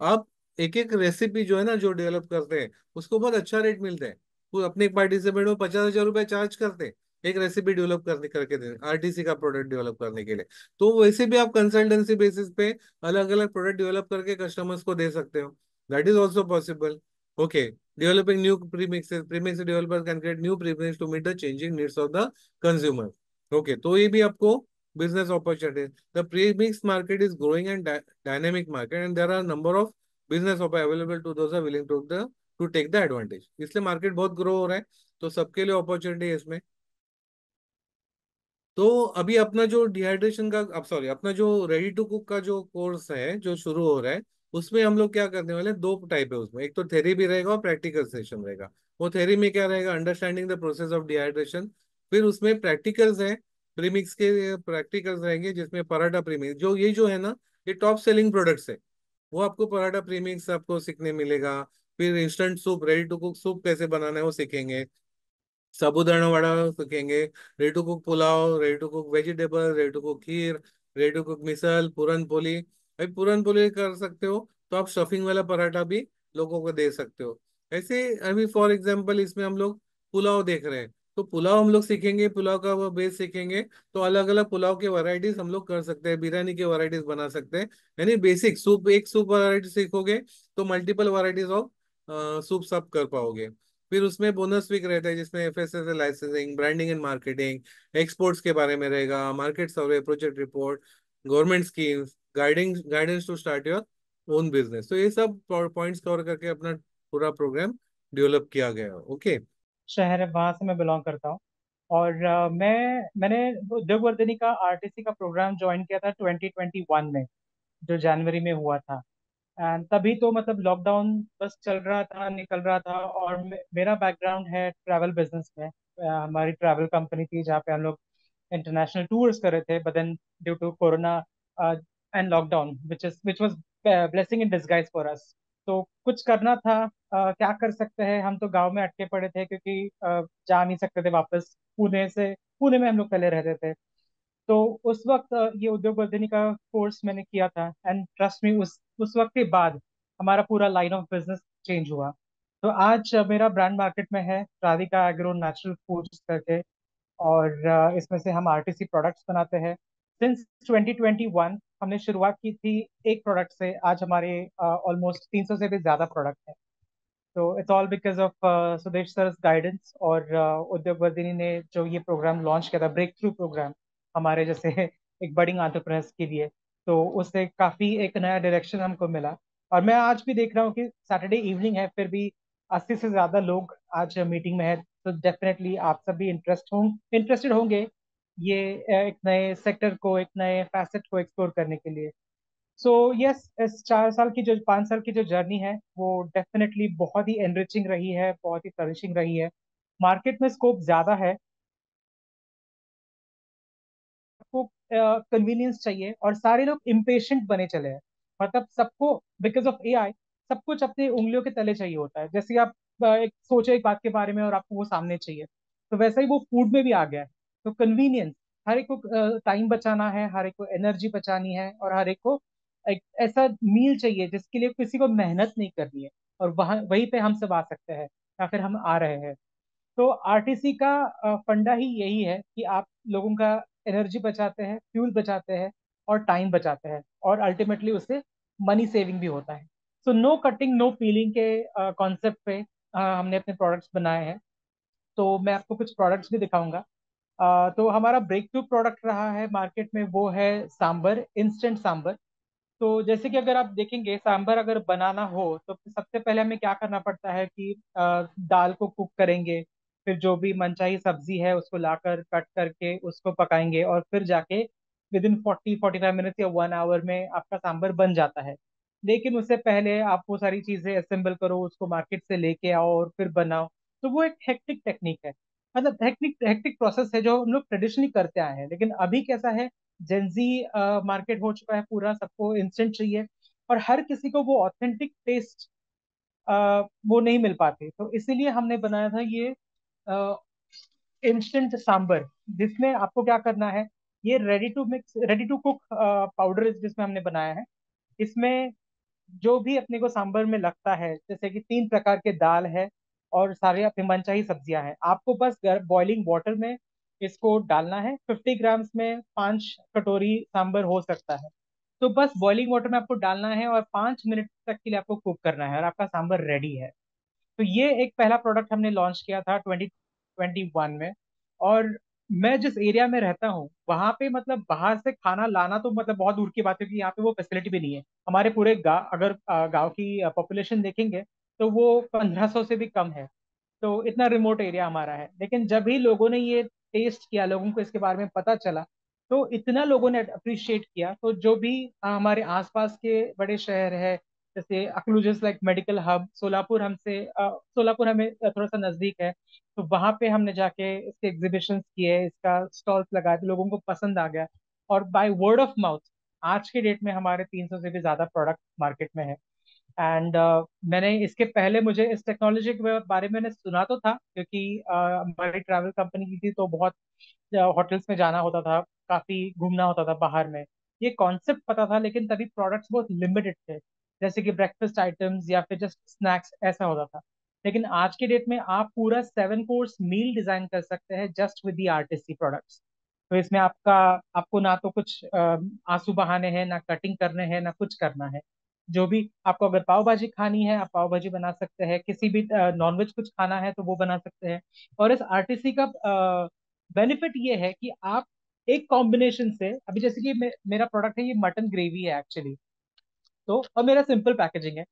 आप एक एक रेसिपी जो है ना जो डेवलप करते हैं, उसको बहुत अच्छा रेट मिलता है। वो अपने एक पार्टिसिपेंट में 50,000 रुपये चार्ज करते हैं, एक रेसिपी डेवलप करने करके देने, RTC का प्रोडक्ट डेवलप करने के लिए। तो वैसे भी आप कंसल्टेंसी बेसिस पे अलग अलग प्रोडक्ट डेवलप करके कस्टमर्स को दे सकते हो। That is also possible. Okay. Developing new premixes, premix developer can create new premix to meet the changing needs of the consumer. Okay, तो ये भी आपको business opportunities. The premix market is growing and dynamic market, and there are number of business available to those are willing to take the advantage. इसलिए market बहुत grow हो रहा है, तो सबके लिए अपॉर्चुनिटी है इसमें। तो अभी अपना जो डिहाइड्रेशन का, अब सॉरी, अपना जो रेडी टू कुक का जो कोर्स है जो शुरू हो रहा है, उसमें हम लोग क्या करने वाले हैं, दो टाइप है उसमें। एक तो थेरी भी रहेगा और प्रैक्टिकल सेशन रहेगा। वो थेरी में क्या रहेगा? Understanding the process of dehydration. फिर उसमें प्रैक्टिकल्स है, प्रीमिक्स के प्रैक्टिकल्स रहेंगे, जिसमें पराठा प्रीमिक्स, जो ये जो है ना, ये टॉप सेलिंग प्रोडक्ट्स है, वो आपको पराठा प्रीमिक्स आपको सीखने मिलेगा। फिर instant soup, ready to cook soup कैसे बनाना है वो सीखेंगे। साबूदाना वड़ा सीखेंगे, ready to cook pulao, ready to cook vegetable, ready to cook kheer, ready to cook misal, puran poli. भाई पूरन पोली कर सकते हो तो आप स्टफिंग वाला पराठा भी लोगों को दे सकते हो। ऐसे अभी फॉर एग्जांपल इसमें हम लोग पुलाव देख रहे हैं, तो पुलाव हम लोग सीखेंगे, पुलाव का वो बेस सीखेंगे, तो अलग अलग पुलाव के वैरायटीज हम लोग कर सकते हैं, बिरयानी के वैरायटीज बना सकते हैं। यानी बेसिक सूप, एक सूप वैरायटी सीखोगे तो मल्टीपल वैरायटीज ऑफ सूप सब कर पाओगे। फिर उसमें बोनस वीक रहता है जिसमें FSSA licensing, branding and marketing, exports के बारे में रहेगा, market survey, project report, government schemes, guidance to start your own business. तो ये सब पॉइंट्स कवर करके अपना पूरा प्रोग्राम डेवलप किया गया। ओके। शहर है वहां से मैं बिलोंग करता हूँ। और मैंने उद्योग वर्धिनी का आरटीसी का प्रोग्राम ज्वाइन किया था 2021 में, जो जनवरी में हुआ था। एंड तभी तो मतलब लॉकडाउन बस चल रहा था, निकल रहा था। और मेरा बैकग्राउंड है ट्रैवल बिजनेस में। हमारी ट्रैवल कंपनी थी जहाँ पे हम लोग इंटरनेशनल टूर्स कर रहे थे, but then due to corona and lockdown which was blessing in disguise for us. तो कुछ करना था। क्या कर सकते हैं, हम तो गांव में अटके पड़े थे क्योंकि जा नहीं सकते थे वापस पुणे से। पुणे में हम लोग पहले रहते थे। तो उस वक्त ये उद्योग वर्धिनी का कोर्स मैंने किया था। एंड ट्रस्ट मी, उस वक्त के बाद हमारा पूरा लाइन ऑफ बिजनेस चेंज हुआ। तो आज मेरा ब्रांड मार्केट में है, राधिका एग्रो नेचुरल फूड्स करके। और इसमें से हम आरटीसी प्रोडक्ट्स बनाते हैं। सिंस 2021 हमने शुरुआत की थी एक प्रोडक्ट से, आज हमारे ऑलमोस्ट 300 से भी ज्यादा प्रोडक्ट हैं। तो it's all because of Sudesh sir guidance. और उद्योग वर्धिनी ने जो ये प्रोग्राम लॉन्च किया था, ब्रेक थ्रू प्रोग्राम, हमारे जैसे एक बडिंग एंटरप्रेन्योर्स के लिए, तो उससे काफी एक नया डायरेक्शन हमको मिला। और मैं आज भी देख रहा हूँ कि सैटरडे इवनिंग है, फिर भी 80 से ज्यादा लोग आज मीटिंग में है। तो डेफिनेटली आप सभी इंटरेस्टेड होंगे ये एक नए सेक्टर को, एक नए फैसेट को एक्सप्लोर करने के लिए। सो यस, इस 4 साल की जो 5 साल की जो जर्नी है वो डेफिनेटली बहुत ही एनरिचिंग रही है, बहुत ही फ्लरिशिंग रही है। मार्केट में स्कोप ज्यादा है। सबको कन्वीनियंस चाहिए और सारे लोग इम्पेशेंट बने चले हैं। मतलब सबको बिकॉज ऑफ एआई सब कुछ अपनी उंगलियों के तले चाहिए होता है। जैसे आप एक सोचो एक बात के बारे में और आपको वो सामने चाहिए, तो वैसा ही वो फूड में भी आ गया है। तो कन्वीनियंस, हर एक को टाइम बचाना है, हर एक को एनर्जी बचानी है, और हर एक को एक ऐसा मील चाहिए जिसके लिए किसी को मेहनत नहीं करनी है। और वहाँ वहीं पे हम सब आ सकते हैं, या फिर हम आ रहे हैं। तो आरटीसी का फंडा ही यही है कि आप लोगों का एनर्जी बचाते हैं, फ्यूल बचाते हैं, और टाइम बचाते हैं, और अल्टीमेटली उससे मनी सेविंग भी होता है। So no cutting no peeling के कॉन्सेप्ट पे हमने अपने प्रोडक्ट्स बनाए हैं। तो मैं आपको कुछ प्रोडक्ट्स भी दिखाऊंगा। तो हमारा ब्रेक थ्रू प्रोडक्ट रहा है मार्केट में, वो है सांबर, इंस्टेंट सांबर। तो जैसे कि अगर आप देखेंगे सांभर अगर बनाना हो तो सबसे पहले हमें क्या करना पड़ता है कि दाल को कुक करेंगे, फिर जो भी मनचाही सब्जी है उसको लाकर कट करके उसको पकाएंगे, और फिर जाके विद इन 40-45 मिनट या 1 आवर में आपका सांभर बन जाता है। लेकिन उससे पहले आप वो सारी चीजें असेंबल करो, उसको मार्केट से लेके आओ और फिर बनाओ। तो वो एक हेक्टिक टेक्निक है, मतलब हेक्टिक हेक्टिक प्रोसेस है जो हम लोग ट्रेडिशनली करते आए हैं। लेकिन अभी कैसा है, जेंजी मार्केट हो चुका है पूरा, सबको इंस्टेंट चाहिए। और हर किसी को वो ऑथेंटिक टेस्ट वो नहीं मिल पाते। तो इसीलिए हमने बनाया था ये इंस्टेंट सांबर, जिसमें आपको क्या करना है, ये रेडी टू कुक पाउडर जिसमें हमने बनाया है। इसमें जो भी अपने को सांबर में लगता है, जैसे कि 3 प्रकार के दाल है और सारे अपने मनचाही सब्जियां हैं, आपको बस बॉइलिंग वाटर में इसको डालना है। 50 ग्राम्स में 5 कटोरी सांबर हो सकता है। तो बस बॉइलिंग वाटर में आपको डालना है और 5 मिनट तक के लिए आपको कुक करना है, और आपका सांबर रेडी है। तो ये एक पहला प्रोडक्ट हमने लॉन्च किया था 2021 में। और मैं जिस एरिया में रहता हूँ वहां पे मतलब बाहर से खाना लाना तो मतलब बहुत दूर की बात है, क्योंकि यहाँ पे वो फैसिलिटी भी नहीं है। हमारे पूरे गाँव, अगर गांव की पॉपुलेशन देखेंगे तो वो 1500 से भी कम है। तो इतना रिमोट एरिया हमारा है। लेकिन जब भी लोगों ने ये टेस्ट किया, लोगों को इसके बारे में पता चला, तो इतना लोगों ने अप्रिशिएट किया। तो जो भी हमारे आसपास के बड़े शहर है, जैसे Akluj like medical hub, Solapur हमें थोड़ा सा नजदीक है। तो वहां पे हमने जाके इसके एग्जीबिशंस किए, इसका स्टॉल्स लगाए, तो लोगों को पसंद आ गया। और बाय वर्ड ऑफ माउथ आज के डेट में हमारे 300 से भी ज्यादा प्रोडक्ट मार्केट में है। एंड मैंने इसके पहले, मुझे इस टेक्नोलॉजी के बारे में मैंने सुना तो था, क्योंकि हमारी ट्रैवल कंपनी की थी, तो बहुत होटल्स में जाना होता था, काफी घूमना होता था बाहर में। ये कॉन्सेप्ट पता था, लेकिन तभी प्रोडक्ट्स बहुत लिमिटेड थे, जैसे कि ब्रेकफास्ट आइटम्स या फिर जस्ट स्नैक्स ऐसा होता था। लेकिन आज के डेट में आप पूरा 7 कोर्स मील डिजाइन कर सकते हैं just with the RTC products. तो इसमें आपको ना तो कुछ आंसू बहाने हैं, ना कटिंग करने हैं, ना कुछ करना है। जो भी आपको अगर पाव भाजी खानी है, आप पाव भाजी बना सकते हैं। किसी भी नॉनवेज कुछ खाना है तो वो बना सकते हैं। और इस आरटीसी का बेनिफिट ये है कि आप एक कॉम्बिनेशन से, अभी जैसे कि मेरा प्रोडक्ट है, ये मटन ग्रेवी है एक्चुअली। तो और मेरा सिंपल पैकेजिंग है।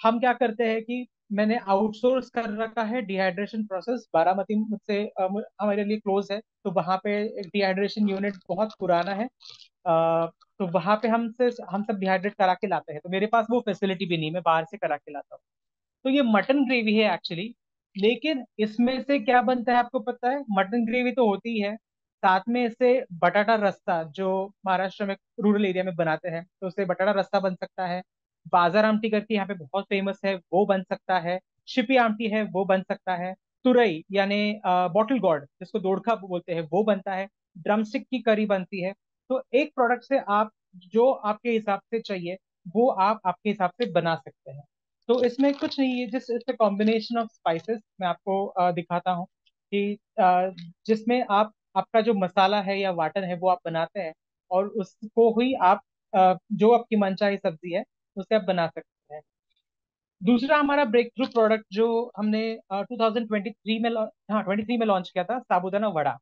हम क्या करते हैं कि मैंने आउटसोर्स कर रखा है डिहाइड्रेशन प्रोसेस। बारामती मुझसे हमारे लिए क्लोज है, तो वहाँ पे एक डिहाइड्रेशन यूनिट बहुत पुराना है। तो वहाँ पे हम सब डिहाइड्रेट करा के लाते हैं। तो मेरे पास वो फैसिलिटी भी नहीं, मैं बाहर से करा के लाता हूँ। तो ये मटन ग्रेवी है एक्चुअली। लेकिन इसमें से क्या बनता है आपको पता है? मटन ग्रेवी तो होती ही है, साथ में इससे बटाटा रस्ता, जो महाराष्ट्र में रूरल एरिया में बनाते हैं, तो उससे बटाटा रस्ता बन सकता है। बाजार आमटी करके यहाँ पे बहुत फेमस है, वो बन सकता है। शिपी आमटी है, वो बन सकता है। तुरई यानी बॉटल गॉर्ड, जिसको दोड़खा बोलते हैं, वो बनता है। ड्रमस्टिक की करी बनती है। तो एक प्रोडक्ट से आप जो आपके हिसाब से चाहिए वो आप आपके हिसाब से बना सकते हैं। तो इसमें कुछ नहीं है, जिस इसमें कॉम्बिनेशन ऑफ स्पाइसेस मैं आपको दिखाता हूँ कि जिसमें आप आपका जो मसाला है या वाटन है वो आप बनाते हैं, और उसको ही आप जो आपकी मनचाही सब्जी है उससे आप बना सकते हैं। दूसरा हमारा ब्रेक थ्रू प्रोडक्ट जो हमने 2023 में हाँ 23 में लॉन्च किया था, साबूदाना वड़ा।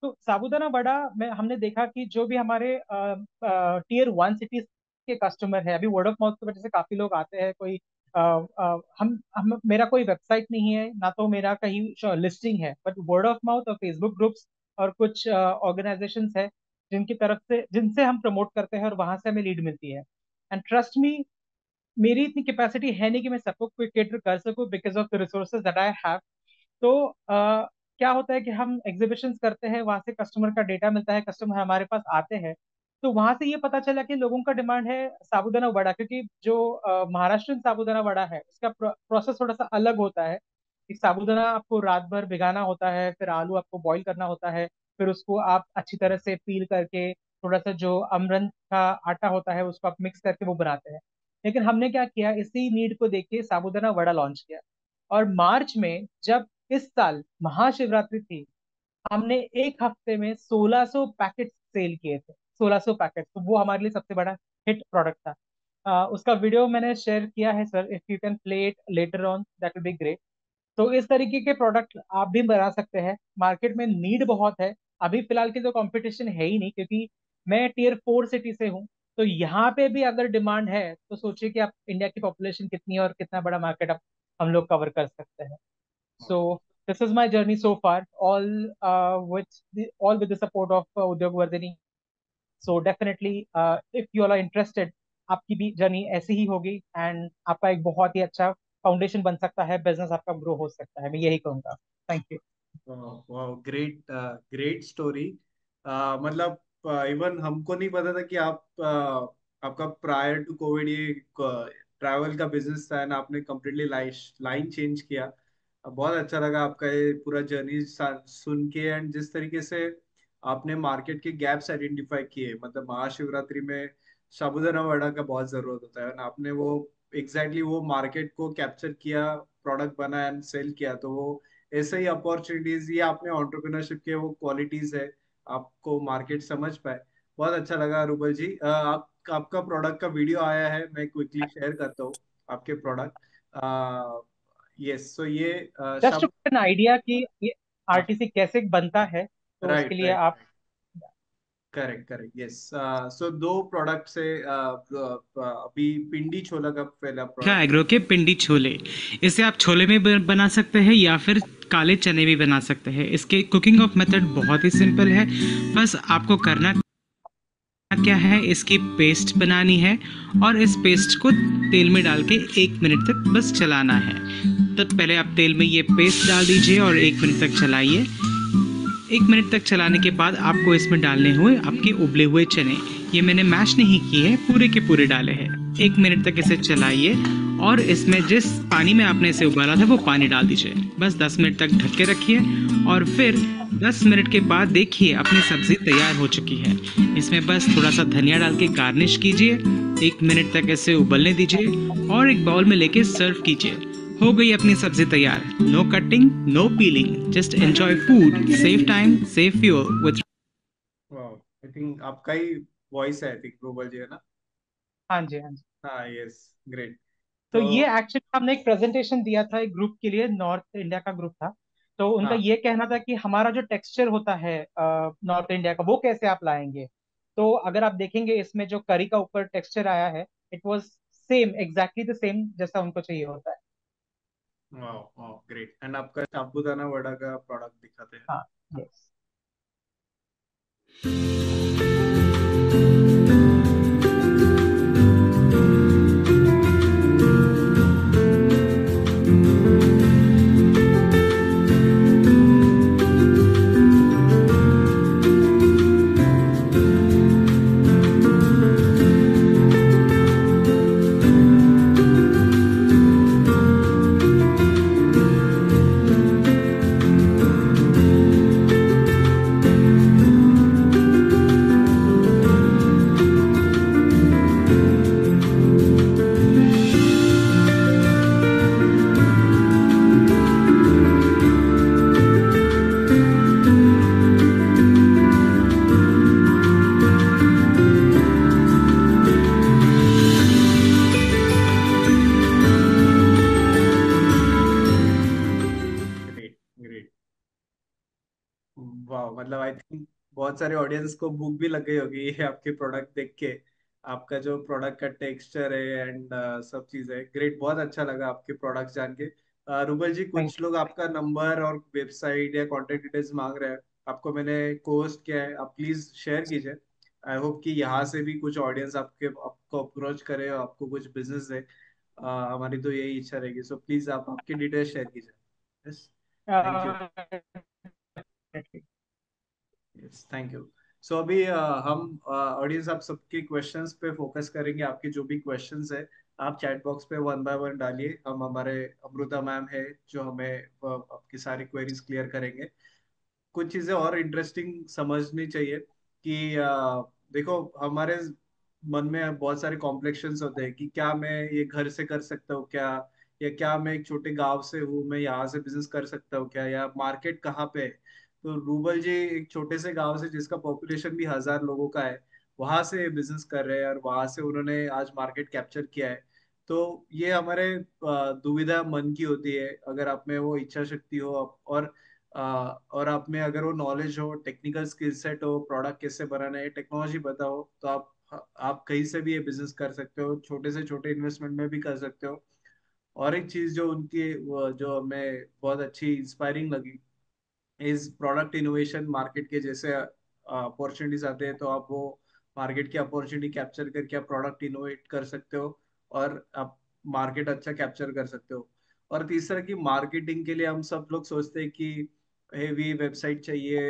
तो साबूदाना वड़ा में हमने देखा कि जो भी हमारे टीयर 1 सिटीज के कस्टमर है, अभी वर्ड ऑफ माउथ की वजह से काफी लोग आते हैं। कोई हम मेरा कोई वेबसाइट नहीं है, ना तो मेरा कहीं लिस्टिंग है, बट वर्ड ऑफ माउथ और फेसबुक ग्रुप्स और कुछ ऑर्गेनाइजेशंस है जिनकी तरफ से, जिनसे हम प्रमोट करते हैं और वहां से हमें लीड मिलती है। एंड ट्रस्ट मी, मेरी इतनी कैपेसिटी है नहीं कि मैं सबको केटर कर सकूं because of the resources that I have. तो क्या होता है कि हम एग्जीबिशंस करते हैं, वहां से कस्टमर का डेटा मिलता है, कस्टमर हमारे पास आते हैं। तो वहां से ये पता चला कि लोगों का डिमांड है साबूदाना वड़ा, क्योंकि जो महाराष्ट्रन साबूदाना वड़ा है उसका प्रोसेस थोड़ा सा अलग होता है। कि साबूदाना आपको रात भर भिगाना होता है, फिर आलू आपको बॉईल करना होता है, फिर उसको आप अच्छी तरह से पील करके थोड़ा सा जो अमरन का आटा होता है उसको आप मिक्स करके वो बनाते हैं। लेकिन हमने क्या किया, इसी नीड को देख के साबूदाना वड़ा लॉन्च किया। और मार्च में जब इस साल महाशिवरात्रि थी, हमने एक हफ्ते में 1600 पैकेट सेल किए थे। 1600 पैकेट, तो वो हमारे लिए सबसे बड़ा हिट प्रोडक्ट था। उसका वीडियो मैंने शेयर किया है sir, if you can play it later on that will be great. तो इस तरीके के प्रोडक्ट आप भी बना सकते हैं। मार्केट में नीड बहुत है। अभी फिलहाल की तो कंपटीशन है ही नहीं, क्योंकि मैं टीयर 4 सिटी से हूँ। तो यहाँ पे भी अगर डिमांड है तो सोचिए कि आप इंडिया की पॉपुलेशन कितनी है और कितना बड़ा मार्केट आप हम लोग कवर कर सकते हैं। So this is my journey so far, all with the support of Udyog Vardhani. So definitely, if you all are interested, आपकी भी जर्नी ऐसी ही होगी एंड आपका एक बहुत ही अच्छा फाउंडेशन बन सकता है, बिजनेस आपका ग्रो हो सकता है, मैं यही कहूँगा। Thank you. वाह, ग्रेट ग्रेट स्टोरी। मतलब इवन हमको नहीं पता था कि आपका प्रायर टू कोविड ये ट्रैवल का बिजनेस था एंड आपने कम्प्लीटली लाइन चेंज किया। बहुत अच्छा लगा आपका ये पूरा जर्नी सुन के, एंड जिस तरीके से आपने मार्केट के गैप्स आइडेंटिफाई किए। मतलब महाशिवरात्रि में साबूदाना वड़ा का बहुत जरूरत होता है ना, आपने वो वो मार्केट को कैप्चर किया, प्रोडक्ट बना एंड सेल किया। तो वो ऐसे ही अपॉर्चुनिटीज, ये आपने एंटरप्रेन्योरशिप के वो क्वालिटीज है, आपको मार्केट समझ पाए। बहुत अच्छा लगा रूबल जी। आपका प्रोडक्ट का वीडियो आया है, मैं क्विकली शेयर करता हूँ आपके प्रोडक्ट। यस, सो ये जस्ट शब एन आइडिया कि ये आरटीसी कैसे बनता है, तो उसके राइट लिए राइट, आप। Correct correct, yes. सो दो प्रोडक्ट से अभी पिंडी छोला का पहला क्या प्रोडक्ट। एग्रो के पिंडी छोले, इसे आप छोले में बना सकते हैं या फिर काले चने भी बना सकते हैं। इसके कुकिंग ऑफ मेथड बहुत ही सिंपल है। बस आपको करना क्या है, इसकी पेस्ट बनानी है और इस पेस्ट को तेल में डाल के 1 मिनट तक बस चलाना है। तो पहले आप तेल में ये पेस्ट डाल दीजिए और 1 मिनट तक चलाइए। 1 मिनट तक चलाने के बाद आपको इसमें डालने हुए आपके उबले हुए चने, ये मैंने मैश नहीं किए हैं, पूरे के पूरे डाले हैं। 1 मिनट तक इसे चलाइए और इसमें जिस पानी में आपने इसे उबाला था वो पानी डाल दीजिए। बस 10 मिनट तक ढक के रखिए और फिर 10 मिनट के बाद देखिए अपनी सब्ज़ी तैयार हो चुकी है। इसमें बस थोड़ा सा धनिया डाल के गार्निश कीजिए। 1 मिनट तक इसे उबलने दीजिए और एक बाउल में लेके सर्व कीजिए। हो गई अपनी सब्जी तैयार। No cutting, no peeling, just enjoy food, save time, save fuel with. वाह, आई थिंक आपका ही वॉइस है, आई थिंक रूबल जी, है ना? हाँ जी, हाँ जी। हाँ, यस, ग्रेट। तो तो ये एक्चुअली हमने एक प्रेजेंटेशन दिया था एक ग्रुप के लिए, नॉर्थ इंडिया का ग्रुप था। तो उनका हाँ, ये कहना था कि हमारा जो टेक्सचर होता है नॉर्थ इंडिया का, वो कैसे आप लाएंगे। तो अगर आप देखेंगे इसमें जो करी का ऊपर टेक्सचर आया है, it was same, exactly the same जैसा उनको चाहिए होता है। वाह वाह, ग्रेट। एंड आपका साबूदाना वड़ा का प्रोडक्ट दिखाते हैं। हाँ। यस। Great great. वाह, मतलब आई थिंक बहुत सारे ऑडियंस को भूख भी लग गई होगी ये आपके प्रोडक्ट देख के। आपका जो प्रोडक्ट का टेक्सचर है एंड सब चीजें ग्रेट, बहुत अच्छा लगा आपके प्रोडक्ट जान के। रूबल जी, थैंक कुछ लोग आपका नंबर और वेबसाइट या कॉन्टेक्ट डिटेल्स मांग रहे हैं। आपको मैंने पोस्ट किया है, आप प्लीज शेयर कीजिए। आई होप कि यहाँ से भी कुछ ऑडियंस आपको अप्रोच करे और आपको कुछ बिजनेस दे। हमारी तो यही इच्छा रहेगी। सो प्लीज आप आपकी डिटेल्स शेयर कीजिए। Yes, thank you. You. Yes, thank you. So अभी हम ऑडियंस आप सबके क्वेश्चंस पे फोकस करेंगे। आपके जो भी क्वेश्चंस है आप चैट बॉक्स पे वन बाय वन डालिए। हम हमारे अमृता मैम है जो हमें आपकी सारी क्वेरीज क्लियर करेंगे। कुछ चीजें और इंटरेस्टिंग समझनी चाहिए कि देखो, हमारे मन में बहुत सारे कॉम्प्लेक्शंस होते हैं कि क्या मैं ये घर से कर सकता हूँ क्या, या क्या मैं एक छोटे गांव से हूँ, मैं यहाँ से बिजनेस कर सकता हूँ क्या, या मार्केट कहाँ पे है। तो रूबल जी एक छोटे से गांव से जिसका पॉपुलेशन भी 1,000 लोगों का है, वहां से बिजनेस कर रहे हैं और वहां से उन्होंने आज मार्केट कैप्चर किया है। तो ये हमारे दुविधा मन की होती है। अगर आप में वो इच्छा शक्ति हो और आप में अगर वो नॉलेज हो, टेक्निकल स्किल सेट हो, प्रोडक्ट कैसे बनाना है, टेक्नोलॉजी पता हो, तो आप कहीं से भी ये बिजनेस कर सकते हो। छोटे से छोटे इन्वेस्टमेंट में भी कर सकते हो। और एक चीज जो जो हमें बहुत अच्छी इंस्पायरिंग लगी, इस प्रोडक्ट इनोवेशन मार्केट के जैसे अपॉर्चुनिटीज आते हैं तो आप वो मार्केट की अपॉर्चुनिटी कैप्चर करके आप प्रोडक्ट इनोवेट कर सकते हो और आप मार्केट अच्छा कैप्चर कर सकते हो। और तीसरा कि मार्केटिंग के लिए हम सब लोग सोचते हैं कि हेवी वेबसाइट चाहिए,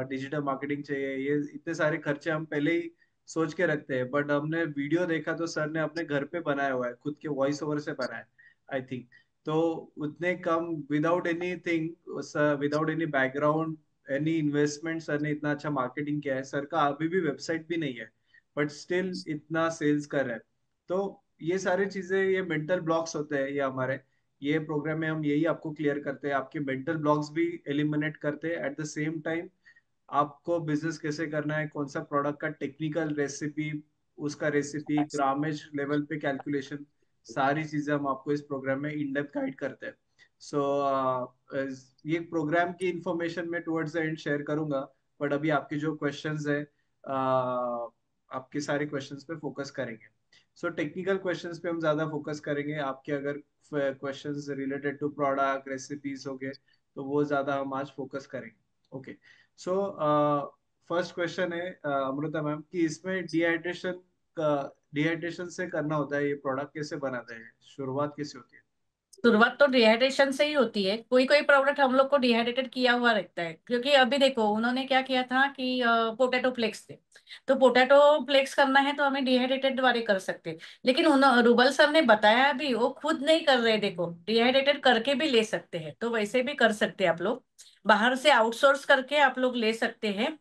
डिजिटल मार्केटिंग चाहिए, ये इतने सारे खर्चे हम पहले ही सोच के रखते हैं। बट हमने वीडियो देखा तो सर ने अपने घर पे बनाया हुआ है, खुद के वॉइस ओवर से बनाया है, आई थिंक। तो उतने कम, without anything, without any background, any investment, sir ने इतना अच्छा मार्केटिंग किया है। सर का अभी भी वेबसाइट भी नहीं है, बट स्टिल इतना सेल्स कर रहा है। तो ये सारी चीजें, ये मेंटल ब्लॉक्स होते हैं, ये हमारे ये प्रोग्राम में हम यही आपको क्लियर करते हैं। आपके मेंटल ब्लॉक्स भी एलिमिनेट करते हैं। एट द सेम टाइम आपको बिजनेस कैसे करना है, कौन सा प्रोडक्ट का टेक्निकल रेसिपी, उसका रेसिपी, ग्रामेज लेवल पे कैलकुलेशन, सारी चीजें हम आपको इस प्रोग्राम में इन डेप्थ गाइड करते हैं। सो ये प्रोग्राम की इंफॉर्मेशन मैं टुवर्ड्स द एंड शेयर करूंगा। बट अभी आपके जो क्वेश्चंस है, आपके सारे क्वेश्चंस पे फोकस करेंगे। सो टेक्निकल क्वेश्चंस पे हम ज्यादा फोकस करेंगे। आपके अगर questions related to product recipes हो गए तो वो ज्यादा हम आज फोकस करेंगे। ओके। सो फर्स्ट क्वेश्चन है अमृता मैम कि इसमें डिहाइड्रेशन से करना होता है, ये प्रोडक्ट कैसे बनाते हैं, शुरुआत कैसे होती है? शुरुआत तो डिहाइड्रेशन से ही होती है। कोई कोई प्रोडक्ट हम लोग को डिहाइड्रेटेड किया हुआ रहता है, क्योंकि अभी देखो उन्होंने क्या किया था कि पोटैटो फ्लेक्स थे। तो पोटैटो फ्लेक्स करना है तो हमें डिहाइड्रेटेड वाले कर सकते हैं। लेकिन रूबल सर ने बताया भी, वो खुद नहीं कर रहे, देखो डिहाइड्रेटेड करके भी ले सकते हैं, तो वैसे भी कर सकते हैं आप लोग। बाहर से आउटसोर्स करके आप लोग ले सकते हैं।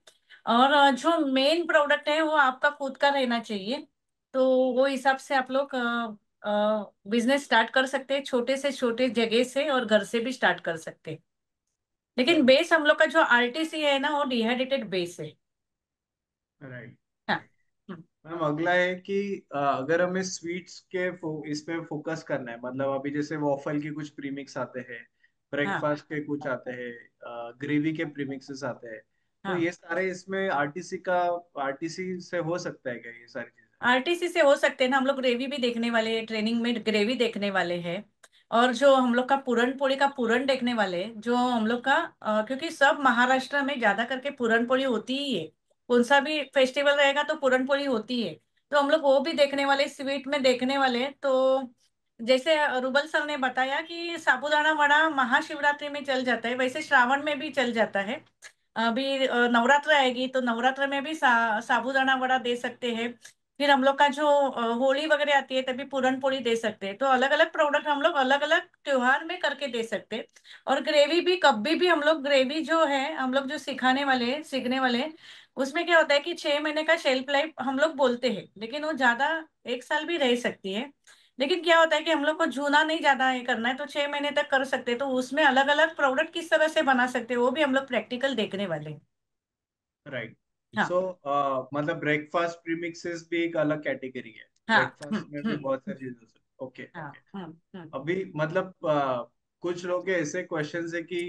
और जो मेन प्रोडक्ट है वो आपका खुद का रहना चाहिए। तो वो हिसाब से आप लोग बिजनेस स्टार्ट कर सकते हैं, छोटे से छोटे जगह से और घर से भी स्टार्ट कर सकते हैं। लेकिन राइट। बेस हम लोग का जो आरटीसी है ना, वो डिहाइड्रेटेड बेस है। राइट। हाँ। हम्म, मैम अगला है कि अगर हमें स्वीट्स के इस पे फोकस करना है, मतलब अभी जैसे वॉफल के कुछ प्रीमिक्स आते हैं, हाँ ब्रेकफास्ट के कुछ आते हैं, ग्रेवी के प्रीमिक्सेस आते हैं, तो हाँ। ये सारे इसमें आरटीसी से हो सकता है क्या ये सारी चीजें? आरटीसी से हो सकते हैं ना, हम लोग ग्रेवी भी देखने वाले हैं, ट्रेनिंग में ग्रेवी देखने वाले हैं। और जो हम लोग का पूरन पोली का पूरन देखने वाले हैं, जो हम लोग का क्योंकि सब महाराष्ट्र में ज्यादा करके पूरन पोली होती ही है। कौन सा भी फेस्टिवल रहेगा तो पूरन पोली होती है। तो हम लोग वो भी देखने वाले, स्वीट में देखने वाले हैं। तो जैसे रुबल सर ने बताया कि साबूदाना वड़ा महाशिवरात्रि में चल जाता है, वैसे श्रावण में भी चल जाता है। अभी नवरात्र आएगी तो नवरात्र में भी साबूदाना वड़ा दे सकते हैं। फिर हम लोग का जो होली वगैरह आती है तभी पूरन पोली दे सकते हैं। तो अलग अलग प्रोडक्ट हम लोग अलग अलग त्योहार में करके दे सकते हैं। और ग्रेवी भी कभी भी हम लोग, ग्रेवी जो है हम लोग जो सिखाने वाले हैं, सीखने वाले हैं, उसमें क्या होता है कि 6 महीने का शेल्फ लाइफ हम लोग बोलते हैं, लेकिन वो ज्यादा 1 साल भी रह सकती है। लेकिन क्या होता है कि हम लोग को जूना नहीं ज्यादा ये करना है, तो 6 महीने तक कर सकते हैं। तो उसमें अलग अलग प्रोडक्ट किस तरह से बना सकते हैं वो भी हम लोग प्रैक्टिकल देखने वाले हैं। राइट। हाँ सो मतलब ब्रेकफास्ट प्रीमिक्सेस भी एक अलग कैटेगरी है, हाँ। ब्रेकफास्ट में भी बहुत सारी चीजें हो सकती। ओके हाँ। ओके। हम्म। अभी मतलब कुछ लोग के ऐसे क्वेश्चंस है कि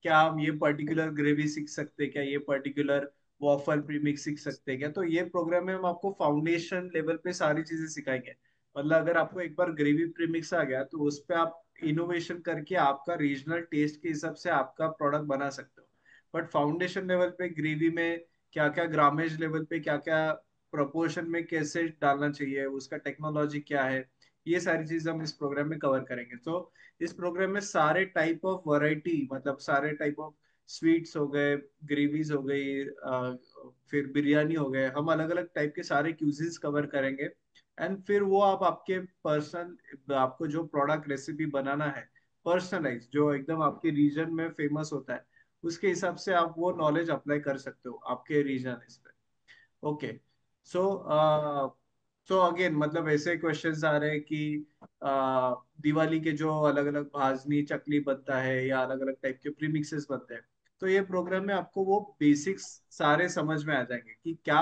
क्या हम ये पर्टिकुलर ग्रेवी सीख सकते हैं क्या, ये पर्टिकुलर वॉफल प्रीमिक्स सीख सकते हैं क्या? तो ये प्रोग्राम में हम आपको फाउंडेशन लेवल पे सारी चीजें सिखाएंगे। मतलब अगर आपको एक बार ग्रेवी प्रीमिक्स आ गया तो उस पे आप इनोवेशन करके आपका रीजनल टेस्ट के हिसाब से आपका प्रोडक्ट बना सकते हो। बट फाउंडेशन लेवल पे ग्रेवी में क्या क्या, ग्रामेज लेवल पे क्या क्या प्रोपोर्शन में कैसे डालना चाहिए, उसका टेक्नोलॉजी क्या है, ये सारी चीज हम इस प्रोग्राम में कवर करेंगे। तो इस प्रोग्राम में सारे टाइप ऑफ वैरायटी, मतलब सारे टाइप ऑफ स्वीट्स हो गए, ग्रेवीज हो गई, फिर बिरयानी हो गए, हम अलग अलग टाइप के सारे क्यूजीज कवर करेंगे। एंड फिर वो आप आपके पर्सन, आपको जो प्रोडक्ट रेसिपी बनाना है पर्सनलाइज, जो एकदम आपके रीजन में फेमस होता है, उसके हिसाब से आप वो नॉलेज अप्लाई कर सकते हो आपके रीजन इस पे। ओके। सो सो अगेन मतलब ऐसे क्वेश्चंस आ रहे हैं कि दिवाली के जो अलग अलग भाजनी चकली बनता है या अलग अलग टाइप के प्रीमिक्सेस बनते हैं, तो ये प्रोग्राम में आपको वो बेसिक्स सारे समझ में आ जाएंगे कि क्या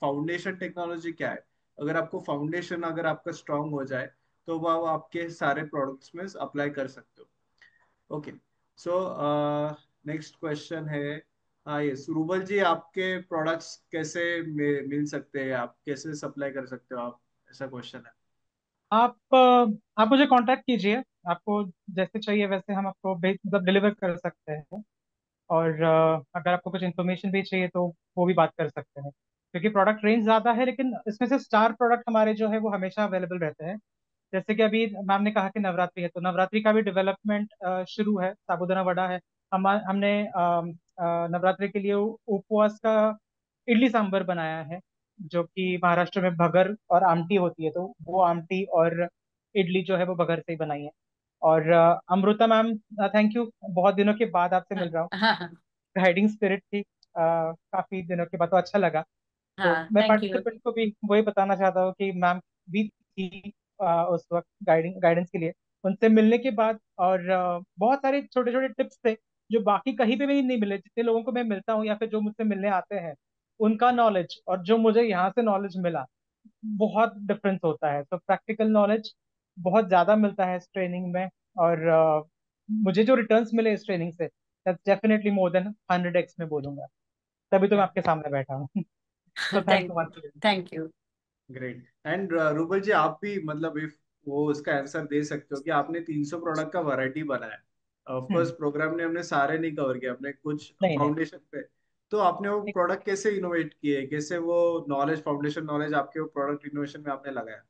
फाउंडेशन टेक्नोलॉजी क्या है। अगर आपको फाउंडेशन अगर आपका स्ट्रांग हो जाए तो वो आपके सारे प्रोडक्ट्स में अप्लाई कर सकते हो। ओके। सो नेक्स्ट क्वेश्चन है। हाँ ये सुरुबल जी, आपके प्रोडक्ट्स कैसे मिल सकते हैं, आप कैसे सप्लाई कर सकते हो आप, ऐसा क्वेश्चन है। आप मुझे कांटेक्ट कीजिए। आपको जैसे चाहिए वैसे हम आपको मतलब डिलीवर कर सकते हैं। और अगर आपको कुछ इन्फॉर्मेशन भी चाहिए तो वो भी बात कर सकते हैं, क्योंकि प्रोडक्ट रेंज ज़्यादा है, लेकिन इसमें से स्टार प्रोडक्ट हमारे जो है वो हमेशा अवेलेबल रहते हैं। जैसे कि अभी मैम ने कहा कि नवरात्रि है, तो नवरात्रि का भी डेवलपमेंट शुरू है, साबूदाना वड़ा है। हमने नवरात्रि के लिए उपवास का इडली सांभर बनाया है, जो कि महाराष्ट्र में भगर और आमटी होती है, तो वो आमटी और इडली जो है वो भगर से ही बनाई है। और अमृता मैम, थैंक यू, बहुत दिनों के बाद आपसे हाँ मिल रहा हूँ। हाँ हाँ। गाइडिंग स्पिरिट थी काफी दिनों के बाद, तो अच्छा लगा। तो हाँ मैं थैंक यू। पार्टिसिपेंट को भी वही बताना चाहता हूँ कि मैम भी थी उस वक्त गाइडेंस के लिए। उनसे मिलने के बाद और बहुत सारे छोटे छोटे टिप्स थे जो बाकी कहीं पे भी नहीं मिले। जितने लोगों को मैं मिलता हूँ या फिर जो मुझसे मिलने आते हैं, उनका नॉलेज और जो मुझे यहाँ से नॉलेज मिला, बहुत डिफरेंस होता है। तो प्रैक्टिकल नॉलेज बहुत ज्यादा मिलता है इस ट्रेनिंग में। और मुझे जो रिटर्न्स मिले इस ट्रेनिंग से, डेफिनेटली मोर देन 100x में बोलूंगा। तभी तो मैं आपके सामने बैठा हूँ। तो thanks thank once you. Again. Thank you. Great. And Rubal ji, आप भी मतलब इफ वो उसका आंसर दे सकते हो कि आपने 300 प्रोडक्ट का वैरायटी बनाया। ऑफ कोर्स प्रोग्राम ने हमने सारे नहीं कवर किया, हमने कुछ नहीं नहीं फाउंडेशन पे। तो आपने वो नहीं। प्रोडक्ट कैसे इनोवेट किए, कैसे वो नॉलेज, फाउंडेशन नॉलेज आपके वो प्रोडक्ट इनोवेशन में आपने लगाया?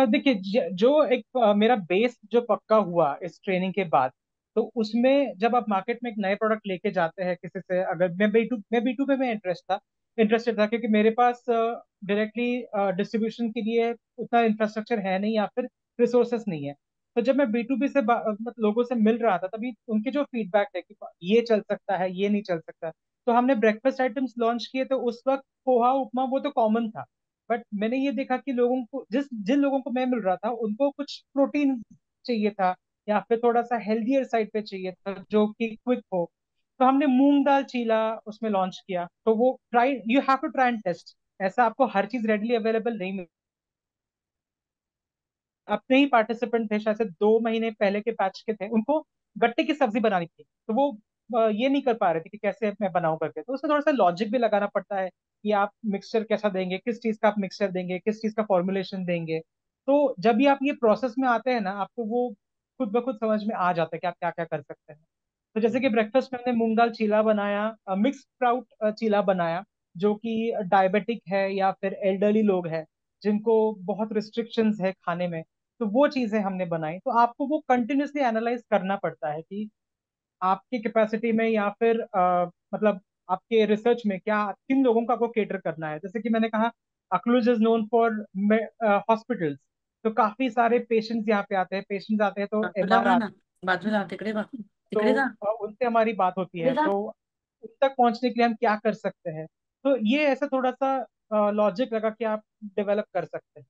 देखिए, जो एक मेरा बेस जो पक्का हुआ इस ट्रेनिंग के बाद, तो उसमें जब आप मार्केट में एक नए प्रोडक्ट लेके जाते हैं किसी से, अगर मैं बी टू पे में इंटरेस्टेड था, क्योंकि मेरे पास डायरेक्टली डिस्ट्रीब्यूशन के लिए उतना इंफ्रास्ट्रक्चर है नहीं या फिर रिसोर्सेस नहीं है। तो जब मैं बी टू बी से मतलब लोगों से मिल रहा था, तभी उनके जो फीडबैक है कि ये चल सकता है, ये नहीं चल सकता। तो हमने ब्रेकफास्ट आइटम्स लॉन्च किए, तो उस वक्त पोहा उपमा वो तो कॉमन था। बट मैंने ये देखा कि लोगों को, जिन लोगों को मैं मिल रहा था, उनको कुछ प्रोटीन चाहिए था, या फिर थोड़ा सा हेल्दियर साइड पे चाहिए था जो कि क्विक हो। तो हमने मूंग दाल चीला उसमें लॉन्च किया। तो वो try, you have to try and taste. ऐसा आपको हर चीज रेडली अवेलेबल नहीं मिल। अपने ही पार्टिसिपेंट थे, शायद से 2 महीने पहले के बैच के थे, उनको गट्टे की सब्जी बनानी थी। तो वो ये नहीं कर पा रहे थे कि कैसे मैं बनाऊं करके। तो उसमें थोड़ा सा लॉजिक भी लगाना पड़ता है कि आप मिक्सचर कैसा देंगे, किस चीज का आप मिक्सचर देंगे, किस चीज का फॉर्मुलेशन देंगे। तो जब भी आप ये प्रोसेस में आते हैं ना, आपको वो खुद ब खुद समझ में आ जाता है कि आप क्या क्या कर सकते हैं। तो जैसे कि ब्रेकफास्ट में हमने मूंग दाल चीला बनाया, मिक्स स्प्राउट चीला बनाया, जो कि डायबिटिक है या फिर एल्डरली लोग हैं जिनको बहुत रिस्ट्रिक्शंस है खाने में, तो वो चीजें हमने बनाई। तो आपको वो कंटिन्यूसली एनालाइज करना पड़ता है कि आपकी कैपेसिटी में या फिर मतलब आपके रिसर्च में क्या, किन लोगों का आपको केटर करना है। जैसे कि मैंने कहा, अक्लूज इज नोन फॉर हॉस्पिटल्स। तो काफी सारे पेशेंट्स यहाँ पे आते हैं, पेशेंट्स आते हैं तो बाजूला एमआर व्हा आते ना, बाजूला तिकडे व्हा, हैं, तिकडे जा, तो उनसे हमारी बात होती तिकडे है। जा. तो उन तक पहुंचने के लिए हम क्या कर सकते हैं। तो ये ऐसा थोड़ा सा लॉजिक लगा कि आप डेवलप कर सकते हैं।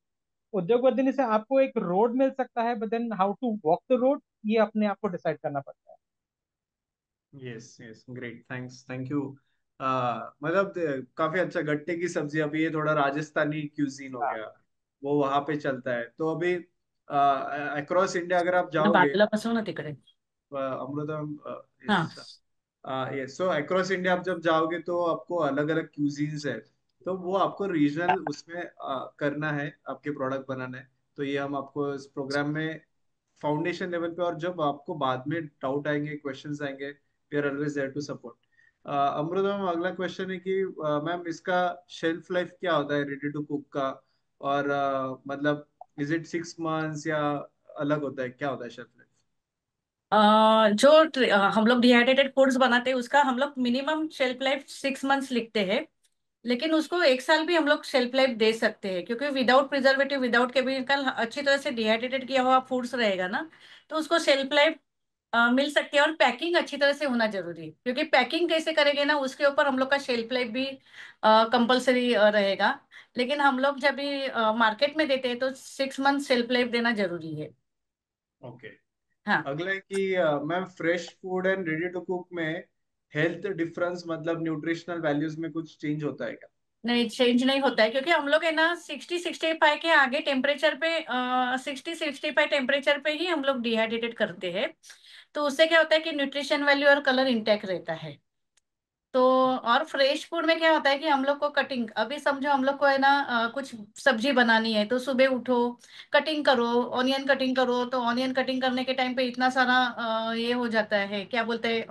उद्योग वर्धनी से आपको एक रोड मिल सकता है, but then how to walk the road, ये अपने आप को डिसाइड करना पड़ता है। Yes yes, great, thanks, thank you. मतलब काफी अच्छा, गट्टे की सब्जी, अभी ये थोड़ा राजस्थानी क्यूजीन हो हाँ। गया, वो वहां पे चलता है। तो अभी अक्रॉस इंडिया अगर आप जाओगे, बाजूला बसव ना तिकडे. अमृतम, हाँ. ये सो अक्रॉस इंडिया आप जब जाओगे तो आपको अलग अलग क्यूजीन्स है, तो वो आपको रीजनल उसमें करना है, आपके प्रोडक्ट बनाना है। तो ये हम आपको इस प्रोग्राम में फाउंडेशन लेवल पे, और जब आपको बाद में डाउट आएंगे, क्वेश्चंस आएंगे, we are always there to support. Amritam, अगला क्वेश्चन है कि मैम इसका शेल्फ लाइफ क्या होता है रेडी टू कुक का, और मतलब इज इट 6 मंथ्स या अलग होता है, क्या होता है शेल्फ लाइफ? हम लोग डिहाइड्रेटेड फूड्स बनाते हैं उसका हम लोग मिनिमम शेल्फ लाइफ 6 मंथ्स लिखते हैं। लेकिन उसको 1 साल भी हम लोग शेल्फ लाइफ दे सकते हैं, क्योंकि विदाउट प्रिजर्वेटिव, विदाउट केमिकल, अच्छी तरह से डिहाइड्रेटेड किया हुआ फूड्स रहेगा ना, तो उसको शेल्फ लाइफ मिल सकती है। और पैकिंग अच्छी तरह से होना जरूरी है, क्योंकि पैकिंग कैसे करेंगे ना, उसके ऊपर हम लोग का शेल्फ लाइफ भी कंपलसरी रहेगा। लेकिन हम लोग जब भी मार्केट में देते हैं तो 6 मंथ शेल्फ लाइफ देना जरूरी है। ओके। हाँ. अगला है कि ma'am fresh food and ready to cook में हेल्थ डिफरेंस, मतलब न्यूट्रिशनल वैल्यूज में कुछ चेंज होता है क्या? नहीं, चेंज नहीं होता है, क्योंकि हम लोग है ना 60-65 के आगे टेम्परेचर पे, 60-65 टेम्परेचर पे ही हम लोग डिहाइड्रेटेड करते हैं। तो उससे क्या होता है कि न्यूट्रिशन वैल्यू और कलर इंटैक्ट रहता है। तो और फ्रेश फूड में क्या होता है कि हम लोग को कटिंग, अभी समझो हम लोग को है ना कुछ सब्जी बनानी है, तो सुबह उठो, कटिंग करो, ऑनियन कटिंग करो। तो ऑनियन कटिंग करने के टाइम पे इतना सारा ये हो जाता है, क्या बोलते हैं,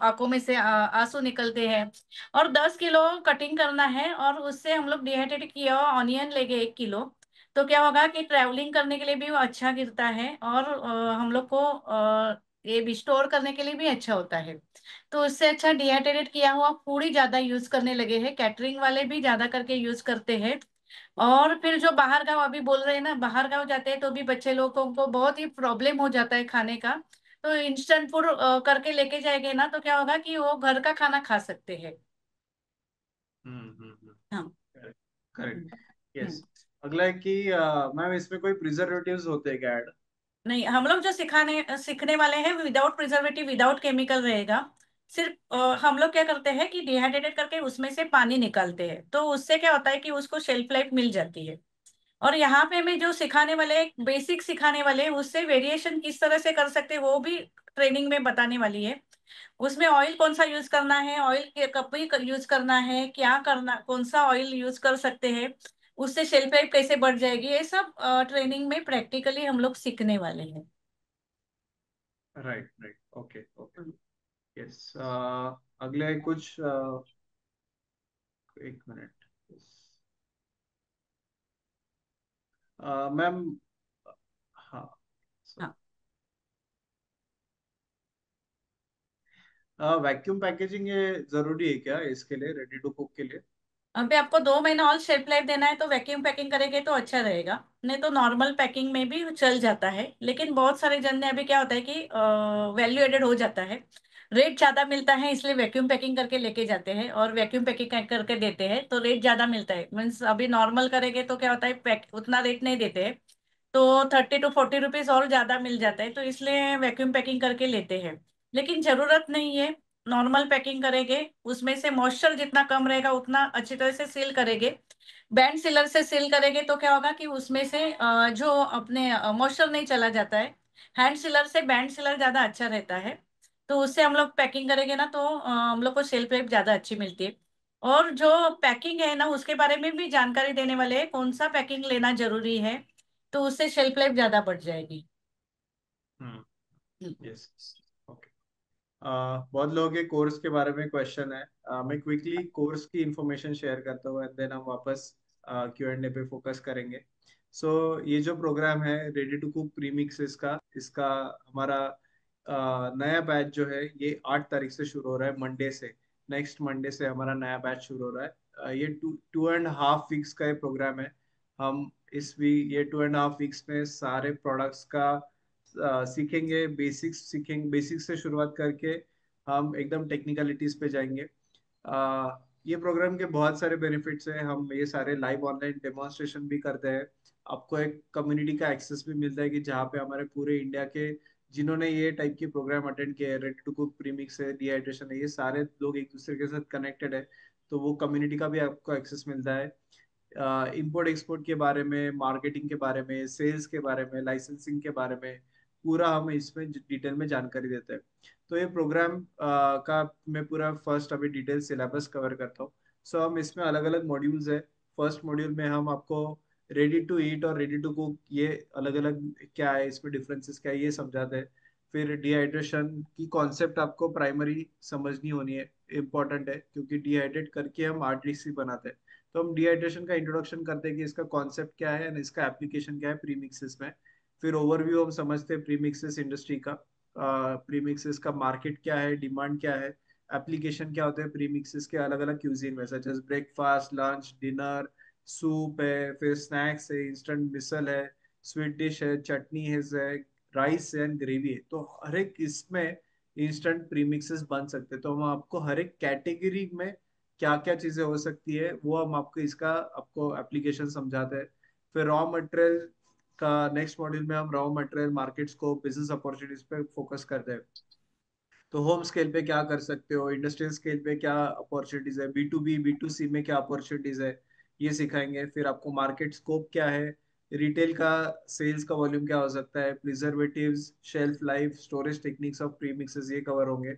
आंखों में से आंसू निकलते हैं। और 10 किलो कटिंग करना है, और उससे हम लोग डिहाइड्रेट किया हुआ ऑनियन लेंगे 1 किलो। तो क्या होगा कि ट्रैवलिंग करने के लिए भी वो अच्छा गिरता है, और हम लोग को ये भी स्टोर करने के लिए भी अच्छा होता है। तो उससे अच्छा डिहाइड्रेटेड किया हुआ फूड ही ज्यादा यूज करने लगे हैं, कैटरिंग वाले भी ज्यादा करके यूज करते हैं। और फिर जो बाहर गाँव, अभी बोल रहे हैं ना, बाहर गाँव जाते हैं तो भी बच्चे लोगों को बहुत ही प्रॉब्लम हो जाता है खाने का। तो इंस्टेंट फूड करके लेके जाएंगे ना, तो क्या होगा कि वो घर का खाना खा सकते हैं। हाँ. करेक्ट, करेक्ट, हम्म. यस। हम्म. अगला है कि मैम इसमें कोई प्रिजर्वेटिव्स होते हैं क्या ऐड? नहीं, हम लोग जो सिखाने सीखने वाले हैं विदाउट प्रिजर्वेटिव, विदाउट केमिकल रहेगा। सिर्फ हम लोग क्या करते हैं कि डिहाइड्रेटेड करके उसमें से पानी निकालते हैं, तो उससे क्या होता है कि उसको शेल्फ लाइफ मिल जाती है। और यहाँ पे मैं जो सिखाने वाले, बेसिक सिखाने वाले हैं, उससे वेरिएशन किस तरह से कर सकते हैं वो भी ट्रेनिंग में बताने वाली है। उसमें ऑयल कौन सा यूज करना है, ऑयल कब भी यूज करना है, क्या करना, कौन सा ऑयल यूज कर सकते हैं, उससे शेल्फ लाइफ कैसे बढ़ जाएगी, ये सब ट्रेनिंग में प्रैक्टिकली हम लोग सीखने वाले हैं। Right, right, okay, okay, yes. अगले कुछ एक मिनट, मैम, हाँ, हाँ. वैक्यूम पैकेजिंग ये जरूरी है क्या इसके लिए, रेडी टू कुक के लिए? अभी आपको 2 महीना और शेल्फ लाइफ देना है तो वैक्यूम पैकिंग करेंगे तो अच्छा रहेगा। नहीं तो नॉर्मल पैकिंग में भी चल जाता है, लेकिन बहुत सारे जन ने अभी क्या होता है कि वैल्यू एडेड हो जाता है। रेट ज्यादा मिलता है इसलिए वैक्यूम पैकिंग करके लेके जाते हैं और वैक्यूम पैकिंग करके देते हैं, तो रेट ज्यादा मिलता है। मीन्स अभी नॉर्मल करेंगे तो क्या होता है, पैक उतना रेट नहीं देते हैं, तो 30 to 40 रुपीज और ज्यादा मिल जाता है, तो इसलिए वैक्यूम पैकिंग करके लेते हैं। लेकिन जरूरत नहीं है, नॉर्मल पैकिंग करेंगे, उसमें से मॉइस्चर जितना कम रहेगा उतना अच्छी तरह से सील करेंगे। बैंड सीलर से सील करेंगे तो क्या होगा कि उसमें से जो अपने मॉइस्चर नहीं चला जाता है। हैंड सीलर से बैंड सीलर ज्यादा अच्छा रहता है, तो उससे हम लोग पैकिंग करेंगे ना, तो हम लोग को सेल्फ लाइफ ज्यादा अच्छी मिलती है। और जो पैकिंग है ना, उसके बारे में भी जानकारी देने वाले हैं, कौन सा पैकिंग लेना जरूरी है, तो उससे शेल्फ लाइफ ज्यादा बढ़ जाएगी। हम्म। हम्म। यस। ओके। बहुत लोगों के कोर्स के बारे में क्वेश्चन है। मैं क्विकली कोर्स की इंफॉर्मेशन शेयर करता हूँ एंड देन हम वापस Q&A पे फोकस करेंगे। सो ये जो प्रोग्राम है रेडी टू कुक प्रीमिक्स इसका इसका हमारा नया बैच जो है ये 8 तारीख से शुरू हो रहा है, मंडे से। नेक्स्ट मंडे से हमारा नया बैच शुरू हो रहा है। ये 2.5 वीक्स का ये प्रोग्राम है। हम ये 2.5 वीक्स में सारे प्रोडक्ट्स का सीखेंगे, बेसिक्स से शुरुआत करके हम एकदम टेक्निकलिटीज पे जाएंगे। ये प्रोग्राम के बहुत सारे बेनिफिट्स हैं। हम ये सारे लाइव ऑनलाइन डेमोन्स्ट्रेशन भी करते हैं। आपको एक कम्युनिटी का एक्सेस भी मिलता है कि जहाँ पे हमारे पूरे इंडिया के जिन्होंने ये टाइप की प्रोग्राम अटेंड किए, रेडी टू कुक, प्रीमिक्स है, डिहाइड्रेशन है, ये सारे लोग एक दूसरे के साथ कनेक्टेड है, तो वो कम्युनिटी का भी आपको एक्सेस मिलता है। इंपोर्ट एक्सपोर्ट के बारे में, मार्केटिंग के बारे में, सेल्स के बारे में, लाइसेंसिंग के बारे में पूरा हम इसमें डिटेल में जानकारी देते हैं। तो ये प्रोग्राम का मैं पूरा फर्स्ट अभी डिटेल सिलेबस कवर करता हूँ। सो हम इसमें अलग अलग मॉड्यूल्स है। फर्स्ट मॉड्यूल में हम आपको रेडी टू ईट और रेडी टू कुक ये अलग अलग क्या है, इसमें डिफरेंसेस क्या है, ये समझाते हैं। फिर डिहाइड्रेशन की कॉन्सेप्ट आपको प्राइमरी समझनी होनी है, इम्पोर्टेंट है, क्योंकि डिहाइड्रेट करके हम आरटीसी बनाते हैं। तो हम डिहाइड्रेशन का इंट्रोडक्शन करते हैं कि इसका कॉन्सेप्ट क्या है और इसका एप्लीकेशन क्या है प्रीमिक्सेस में। फिर ओवरव्यू हम समझते हैं प्रीमिक्सेस इंडस्ट्री का, प्रीमिक्सेस का मार्केट क्या है, डिमांड क्या है, एप्लीकेशन क्या होते हैं प्रीमिक्सेस के अलग अलग क्यूजीन में, such as breakfast, lunch, dinner, soup है, फिर स्नैक्स है, इंस्टेंट मिसल है, स्वीट डिश है, चटनी है, राइस है एंड ग्रेवी है। तो हर एक इसमें इंस्टेंट प्रीमिक्सेस बन सकते हैं। तो हम आपको हर एक कैटेगरी में क्या क्या चीजें हो सकती है वो हम आपको इसका आपको एप्लीकेशन समझाते हैं। फिर रॉ मटेरियल का नेक्स्ट मॉड्यूल में हम रॉ मटेरियल मार्केट्स को, बिजनेस अपॉर्चुनिटीज पे फोकस करते हैं। तो होम स्केल पे क्या कर सकते हो, इंडस्ट्रियल स्केल पे क्या अपॉर्चुनिटीज है, B2B B2C में क्या अपॉर्चुनिटीज है, ये सिखाएंगे। फिर आपको मार्केट स्कोप क्या है, रिटेल का सेल्स का वॉल्यूम क्या हो सकता है, preservatives, shelf life, storage techniques of premixes, ये कवर होंगे।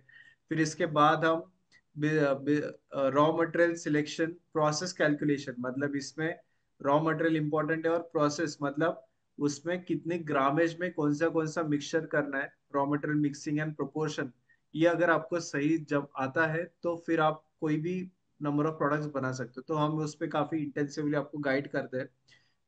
फिर इसके बाद हम raw material selection, process calculation, मतलब इसमें रॉ मटेरियल इंपॉर्टेंट है और प्रोसेस मतलब उसमें कितने ग्रामेज में कौन सा मिक्सचर करना है, raw material mixing and proportion, ये अगर आपको सही जब आता है तो फिर आप कोई भी नंबर ऑफ प्रोडक्ट्स बना सकते हो। तो हम उस पर काफी इंटेंसिवली आपको गाइड करते हैं।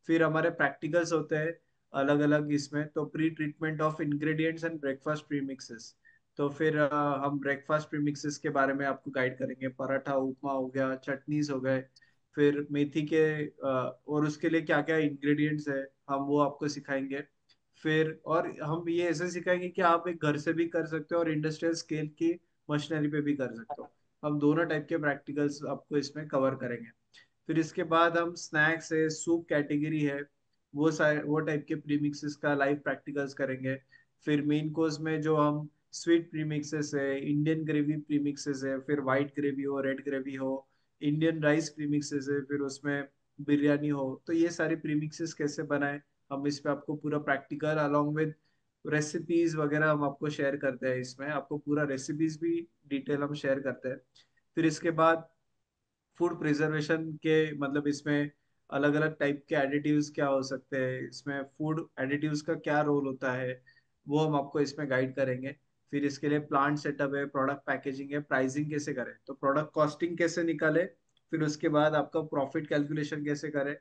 फिर हमारे प्रैक्टिकल्स होते हैं अलग अलग इसमें, तो pre treatment of ingredients and breakfast premixes. तो फिर हम ब्रेकफास्ट प्रीमिक्सेस के बारे में आपको गाइड करेंगे, पराठा, उपमा हो गया, चटनीज हो गए, फिर मेथी के और उसके लिए क्या क्या इंग्रेडिएंट्स है हम वो आपको सिखाएंगे। फिर और हम ये ऐसे सिखाएंगे कि आप एक घर से भी कर सकते हो और इंडस्ट्रियल स्केल की मशीनरी पे भी कर सकते हो। हम दोनों टाइप के प्रैक्टिकल्स आपको इसमें कवर करेंगे। फिर इसके बाद हम स्नैक्स है, सूप कैटेगरी है, वो टाइप के प्रीमिक्सेस का लाइव प्रैक्टिकल्स करेंगे। फिर मेन कोर्स में जो हम स्वीट प्रीमिक्सेस है, इंडियन ग्रेवी प्रीमिक्सेस है, फिर व्हाइट ग्रेवी हो, रेड ग्रेवी हो, इंडियन राइस प्रीमिक्सेस है, फिर उसमें बिरयानी हो, तो ये सारी प्रीमिक्सेस कैसे बनाए, हम इस पे आपको पूरा प्रैक्टिकल अलॉन्ग विद रेसिपीज वगैरह हम आपको शेयर करते हैं। इसमें आपको पूरा रेसिपीज भी डिटेल हम शेयर करते हैं। फिर इसके बाद फूड प्रिजर्वेशन के मतलब इसमें अलग अलग टाइप के एडिटिव्स क्या हो सकते हैं, इसमें फूड एडिटिव्स का क्या रोल होता है, वो हम आपको इसमें गाइड करेंगे। फिर इसके लिए प्लांट सेटअप है, प्रोडक्ट पैकेजिंग है, प्राइसिंग कैसे करें, तो प्रोडक्ट कॉस्टिंग कैसे निकाले, फिर उसके बाद आपका प्रॉफिट कैलकुलेशन कैसे करें,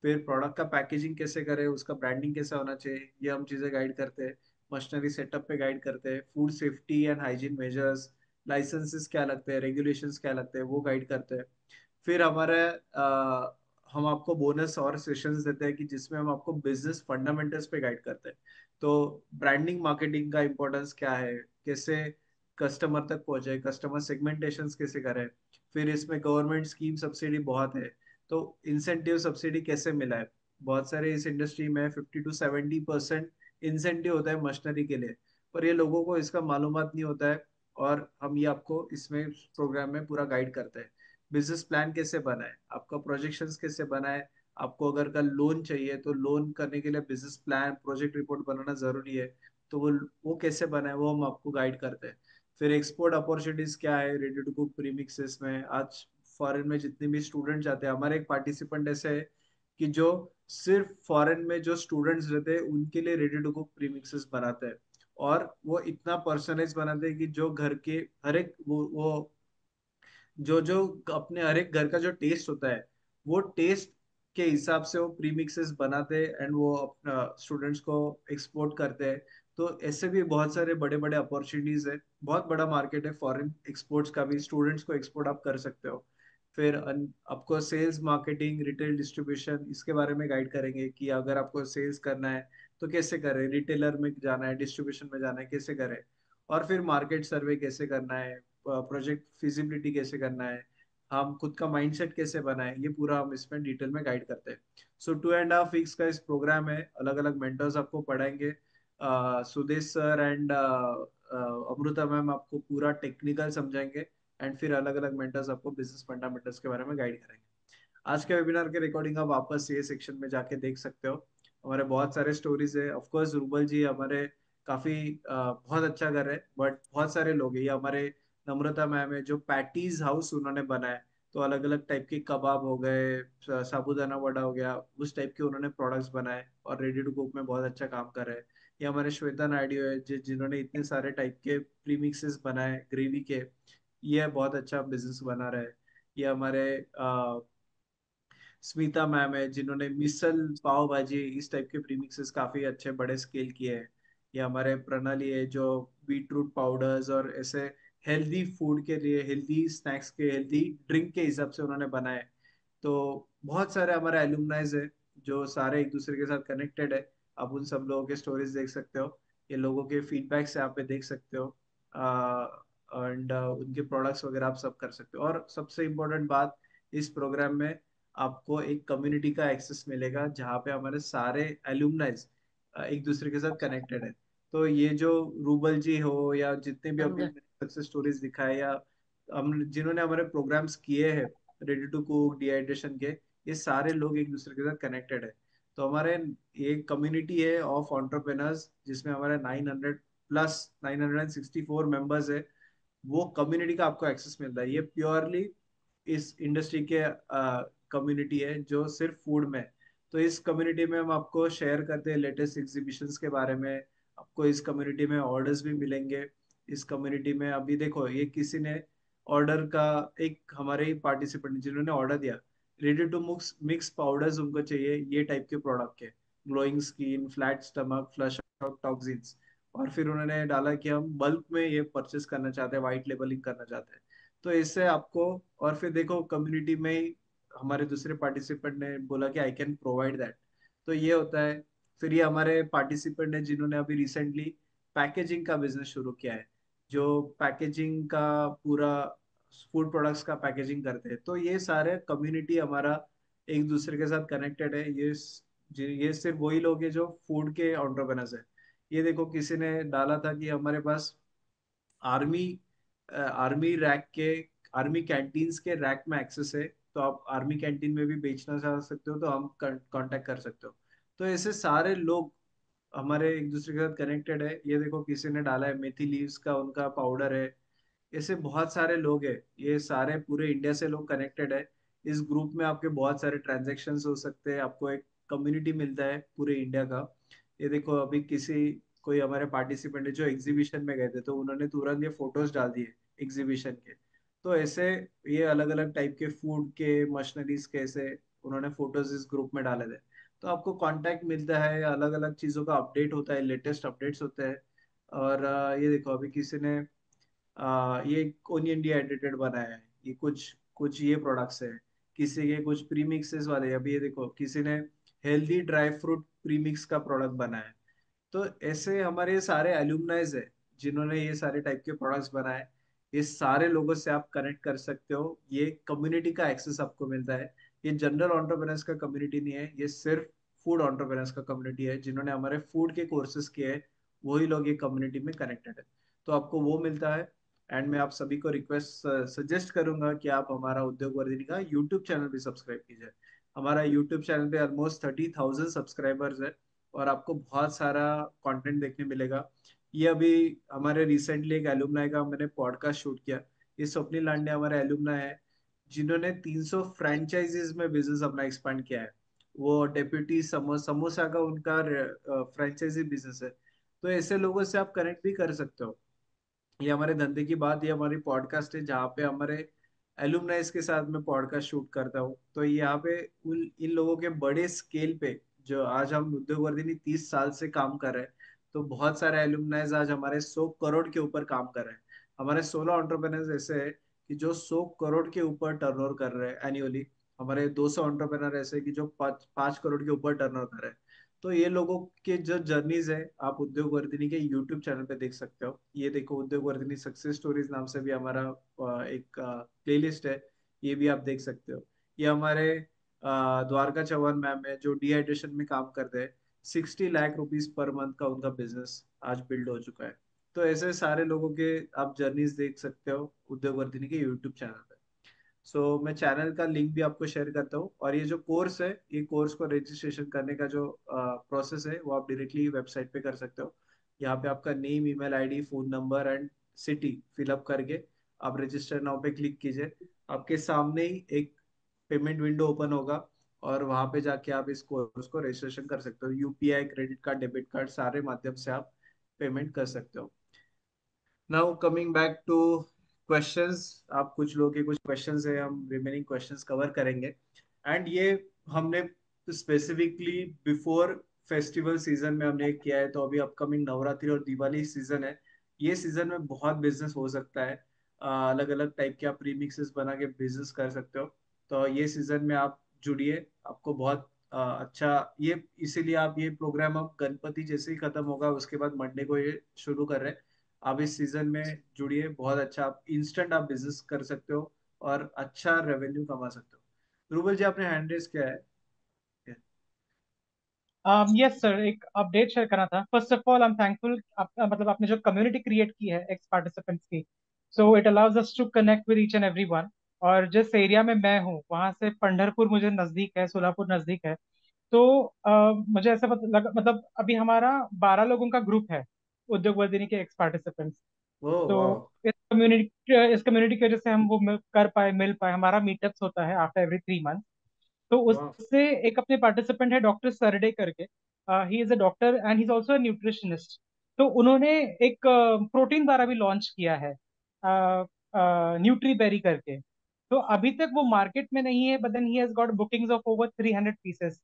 फिर प्रोडक्ट का पैकेजिंग कैसे करें, उसका ब्रांडिंग कैसा होना चाहिए, ये हम चीजें गाइड करते हैं। मशीनरी सेटअप पे गाइड करते हैं, food safety and hygiene measures, licenses क्या लगते हैं, रेगुलेशंस क्या लगते हैं, वो गाइड करते हैं। फिर हम आपको बोनस और सेशंस देते हैं कि जिसमें हम आपको बिजनेस फंडामेंटल्स पे गाइड करते हैं। तो ब्रांडिंग मार्केटिंग का इम्पोर्टेंस क्या है, कैसे कस्टमर तक पहुंचे, कस्टमर सेगमेंटेशन कैसे करें, फिर इसमें गवर्नमेंट स्कीम सब्सिडी बहुत है, तो इंसेंटिव सब्सिडी कैसे मिला है। बहुत सारे इस इंडस्ट्री में 50 to 70% इंसेंटिव होता है मशीनरी के लिए, पर ये लोगों को इसका मालूमात नहीं होता है, और हम ये आपको इसमें प्रोग्राम में पूरा गाइड करते हैं। बिजनेस प्लान कैसे बनाए, आपका प्रोजेक्शंस कैसे बनाए, आपको अगर कल लोन चाहिए तो लोन करने के लिए बिजनेस प्लान प्रोजेक्ट रिपोर्ट बनाना जरूरी है, तो वो कैसे बनाए वो हम आपको गाइड करते हैं। फिर एक्सपोर्ट अपॉर्चुनिटीज क्या है रेडी टू कुक प्रीमिक्सेस में। आज फॉरेन में जितने भी स्टूडेंट जाते हैं, हमारे एक पार्टिसिपेंट ऐसे है कि जो सिर्फ फॉरेन में जो स्टूडेंट्स रहते हैं उनके लिए रेडी टू कुक प्रीमिक्सेस बनाते हैं, और वो इतना पर्सनलाइज बनाते हैं कि जो घर के हर एक वो जो जो अपने हर एक घर का जो टेस्ट होता है, वो टेस्ट के हिसाब से वो प्रीमिक्सेस बनाते हैं एंड वो अपना स्टूडेंट्स को एक्सपोर्ट करते हैं। तो ऐसे भी बहुत सारे बड़े बड़े अपॉर्चुनिटीज है, बहुत बड़ा मार्केट है फॉरेन एक्सपोर्ट्स का भी, स्टूडेंट्स को एक्सपोर्ट आप कर सकते हो। फिर आपको सेल्स मार्केटिंग रिटेल डिस्ट्रीब्यूशन इसके बारे में गाइड करेंगे कि अगर आपको सेल्स करना है तो कैसे करें, रिटेलर में जाना है, डिस्ट्रीब्यूशन में जाना है, कैसे करें। और फिर मार्केट सर्वे कैसे करना है, प्रोजेक्ट फिजिबिलिटी कैसे करना है, हम खुद का माइंडसेट कैसे बनाए, ये पूरा हम इसमें डिटेल में गाइड करते हैं। सो 2.5 weeks का इस प्रोग्राम है, अलग अलग मेंटर्स आपको पढ़ाएंगे। Sudesh sir and Amrita ma'am आपको पूरा टेक्निकल समझाएंगे, एंड फिर अलग अलग मेंटर्स आपको बिजनेस फंडामेंटल्स के बारे में गाइड करेंगे। आज के वेबिनार के रिकॉर्डिंग आप वापस ये सेक्शन में जाके देख सकते हो, हमारे बहुत सारे स्टोरीज है। ऑफ कोर्स रूबल जी हमारे काफी बहुत अच्छा कर रहे हैं, बट बहुत सारे लोग हैं, ये हमारे नम्रता मैम है जो पैटीज हाउस उन्होंने बनाया, तो अलग अलग टाइप के कबाब हो गए, साबूदाना वड़ा हो गया, उस टाइप के उन्होंने प्रोडक्ट्स बनाए और रेडी टू कुक में बहुत अच्छा काम कर रहे हैं। ये हमारे श्वेता नायडू है जिन्होंने इतने सारे टाइप के प्रीमिक्सेस बनाए ग्रेवी के, ये बहुत अच्छा बिजनेस बना रहे हैं। ये हमारे स्मिता मैम है जिन्होंने मिसल पाव भाजी इस टाइप के प्रीमिक्सेस काफी अच्छे बड़े स्केल किए हैं। ये हमारे प्रणाली है जो बीट रूट पाउडर्स और ऐसे हेल्दी फूड के लिए, हेल्दी स्नैक्स के, हेल्दी ड्रिंक के हिसाब से उन्होंने बनाए। तो बहुत सारे हमारे एलुमनाइज है जो सारे एक दूसरे के साथ कनेक्टेड है। आप उन सब लोगों के स्टोरीज देख सकते हो, ये लोगों के फीडबैक से आप पे देख सकते हो, एंड उनके प्रोडक्ट्स वगैरह आप सब कर सकते हो। और सबसे इम्पोर्टेंट बात, इस प्रोग्राम में आपको एक कम्युनिटी का एक्सेस मिलेगा जहाँ पे हमारे सारे एलुमनाइज एक दूसरे के साथ कनेक्टेड है। तो ये जो रूबल जी हो या जितने भी अभी समझे। सक्सेस स्टोरीज दिखाए, या हम जिन्होंने हमारे प्रोग्राम्स किए हैं रेडी टू कुक डिहाइड्रेशन के, ये सारे लोग एक दूसरे के साथ कनेक्टेड है। तो हमारे ये कम्युनिटी है ऑफ एंटरप्रेन्योर्स जिसमें हमारे 964 मेंबर्स है। वो कम्युनिटी का आपको एक्सेस मिलता है, ये प्योरली इस इंडस्ट्री के कम्युनिटी है जो सिर्फ फूड में है। तो इस कम्युनिटी में हम आपको शेयर करते हैं लेटेस्ट एग्जीबिशंस के बारे में, आपको इस कम्युनिटी में ऑर्डर्स भी मिलेंगे। इस कम्युनिटी में अभी देखो ये किसी ने ऑर्डर का, एक हमारे ही पार्टिसिपेंट जिन्होंने ऑर्डर दिया ready to mix mix powders उनको चाहिए ये टाइप के प्रोडक्ट के, glowing skin, flat stomach, flush out toxins, और फिर उन्होंने डाला कि हम बल्क में ये परचेस करना चाहते हैं, वाइट लेबलिंग करना चाहते हैं। तो इससे आपको, और फिर देखो कम्युनिटी में ही हमारे दूसरे पार्टिसिपेंट ने बोला कि आई कैन प्रोवाइड दैट, तो ये होता है। फिर ये हमारे पार्टिसिपेंट ने जिन्होंने अभी रिसेंटली पैकेजिंग का बिजनेस शुरू किया है, जो पैकेजिंग का पूरा फूड प्रोडक्ट्स का पैकेजिंग करते हैं। तो ये सारे कम्युनिटी हमारा एक दूसरे के साथ कनेक्टेड है। ये सिर्फ वही लोग हैं जो फूड के एंटरप्रेन्योर्स है। ये देखो किसी ने डाला था कि हमारे पास आर्मी आर्मी रैक के, आर्मी कैंटीन्स के रैक में एक्सेस है, तो आप आर्मी कैंटीन में भी बेचना चाह सकते हो तो हम कांटेक्ट कर सकते हो। तो ऐसे सारे लोग हमारे एक दूसरे के साथ कनेक्टेड है। ये देखो किसी ने डाला है मेथी लीव्स का उनका पाउडर है। ऐसे बहुत सारे लोग हैं, ये सारे पूरे इंडिया से लोग कनेक्टेड है। इस ग्रुप में आपके बहुत सारे ट्रांजेक्शन्स हो सकते हैं, आपको एक कम्युनिटी मिलता है पूरे इंडिया का। ये देखो अभी किसी कोई हमारे पार्टिसिपेंट है जो एग्जीबिशन में गए थे, तो उन्होंने तुरंत ये फोटोज डाल दिए एग्जीबिशन के। तो ऐसे ये अलग अलग टाइप के फूड के मशीनरीज के ऐसे उन्होंने फोटोज इस ग्रुप में डाले थे। तो आपको कांटेक्ट मिलता है, अलग अलग चीज़ों का अपडेट होता है, लेटेस्ट अपडेट्स होते हैं। और ये देखो अभी किसी ने ये ओनियन डिहाइड्रेटेड बनाया है, ये कुछ कुछ ये प्रोडक्ट्स है। किसी के कुछ प्रीमिक्सेस वाले, अभी ये देखो किसी ने हेल्दी ड्राई फ्रूट प्रीमिक्स का प्रोडक्ट बनाया है। तो ऐसे हमारे सारे एल्यूमनाइज है जिन्होंने ये सारे टाइप के प्रोडक्ट्स बनाए, ये सारे लोगों से आप कनेक्ट कर सकते हो। ये कम्युनिटी का एक्सेस आपको मिलता है। ये जनरल एंटरप्रेन्योर्स का कम्युनिटी नहीं है, ये सिर्फ फूड एंटरप्रेन्योर्स का कम्युनिटी है। जिन्होंने हमारे फूड के कोर्सेज किए हैं, वही लोग ये कम्युनिटी में कनेक्टेड है। तो आपको वो मिलता है। एंड मैं आप सभी को रिक्वेस्ट सजेस्ट करूंगा कि आप हमारा उद्योग वर्धिनी का यूट्यूब चैनल भी सब्सक्राइब कीजिए। हमारा यूट्यूब चैनल पे ऑलमोस्ट 30,000 सब्सक्राइबर्स है, और आपको बहुत सारा कंटेंट देखने मिलेगा। ये अभी हमारे रिसेंटली एक एलुमनाई का मैंने पॉडकास्ट शूट किया। ये स्वप्निल लांडे हमारे एलुमनाई है, जिन्होंने 300 फ्रेंचाइजीज में बिजनेस अपना एक्सपांड किया है। वो डेप्यूटी समोसा का उनका फ्रेंचाइजी बिजनेस है। तो ऐसे लोगों से आप कनेक्ट भी कर सकते हो। ये हमारे धंधे की बात, ये हमारी पॉडकास्ट है जहाँ पे हमारे एलुमनाइज के साथ मैं पॉडकास्ट शूट करता हूँ। तो यहाँ पे इन लोगों के बड़े स्केल पे, जो आज हम उद्योग वर्धिनी 30 साल से काम कर रहे हैं, तो बहुत सारे एलुमनाइज आज हमारे 100 करोड़ के ऊपर काम कर रहे हैं। हमारे 16 एंटरप्रेन्योर्स ऐसे है कि जो 100 करोड़ के ऊपर टर्नओवर कर रहे हैं एनुअली। हमारे 200 एंटरप्रेन्योर ऐसे हैं कि जो 5 करोड़ के ऊपर टर्नओवर कर रहे हैं। तो ये लोगों के जो जर्नीज है, आप उद्योग वर्धिनी के यूट्यूब चैनल पे देख सकते हो। ये देखो, उद्योग वर्धिनी सक्सेस स्टोरीज नाम से भी हमारा एक प्लेलिस्ट है, ये भी आप देख सकते हो। ये हमारे द्वारका चौहान मैम है, जो डिहाइड्रेशन में काम करते हैं। 60 लाख रुपीज पर मंथ का उनका बिजनेस आज बिल्ड हो चुका है। तो ऐसे सारे लोगों के आप जर्नीज देख सकते हो उद्योग वर्धिनी के यूट्यूब चैनल पे। मैं चैनल का लिंक भी आपको शेयर करता हूँ। और ये जो कोर्स है, ये कोर्स को रजिस्ट्रेशन करने का जो प्रोसेस है, वो आप डायरेक्टली वेबसाइट पे कर सकते हो। यहाँ पे आपका name, email ID, phone number and city fill up करके आप रजिस्टर नाउ पे क्लिक कीजिए। आपके सामने ही एक पेमेंट विंडो ओपन होगा, और वहां पे जाके आप इस कोर्स को रजिस्ट्रेशन कर सकते हो। UPI, credit card, debit card, सारे माध्यम से आप पेमेंट कर सकते हो। Now coming back two questions. आप कुछ लोगों के कुछ क्वेश्चंस है, हम रिमेनिंग क्वेश्चंस कवर करेंगे। एंड ये हमने स्पेसिफिकली बिफोर फेस्टिवल सीजन में हमने किया है। तो अभी अपकमिंग नवरात्रि और दिवाली सीजन है, ये सीजन में बहुत बिजनेस हो सकता है। अलग अलग टाइप के आप प्रीमिक्सेस बना के बिजनेस कर सकते हो। तो ये सीजन में आप जुड़िए, आपको बहुत अच्छा ये, इसीलिए आप ये प्रोग्राम अब गणपति जैसे ही खत्म होगा उसके बाद मंडे को ये शुरू कर रहे हैं। आप इस सीजन में जुड़िए, बहुत अच्छा आप इंस्टेंट आप बिजनेस कर सकते हो और अच्छा रेवेन्यू कमा सकते हो। रूबल जी, आपने हैंड रेस किया है। यस सर, एक अपडेट शेयर करना था। First of all I am thankful, मतलब आपने जो कम्युनिटी क्रिएट की है एक्स पार्टिसिपेंट्स की, so it allows us to connect with each and every one. और जिस एरिया में मैं हूँ वहाँ से पंढरपुर मुझे नज़दीक है, सोलापुर नज़दीक है। तो मुझे ऐसा मतलब अभी हमारा 12 लोगों का ग्रुप है उद्योग वर्धिनी के एक्स पार्टिसिपेंट्स। ओ तो वाह। इस कम्युनिटी की वजह से हम वो कर पाए, मिल पाए। हमारा मीटअप्स होता है आफ्टर एवरी 3 मंथ। तो वाह। उससे एक अपने पार्टिसिपेंट है डॉक्टर सरडे करके, he is a doctor and he is also a nutritionist. तो उन्होंने एक प्रोटीन बार अभी लॉन्च किया है, न्यूट्री बेरी करके। तो अभी तक वो मार्केट में नहीं है, but then he has got bookings of over 300 pieces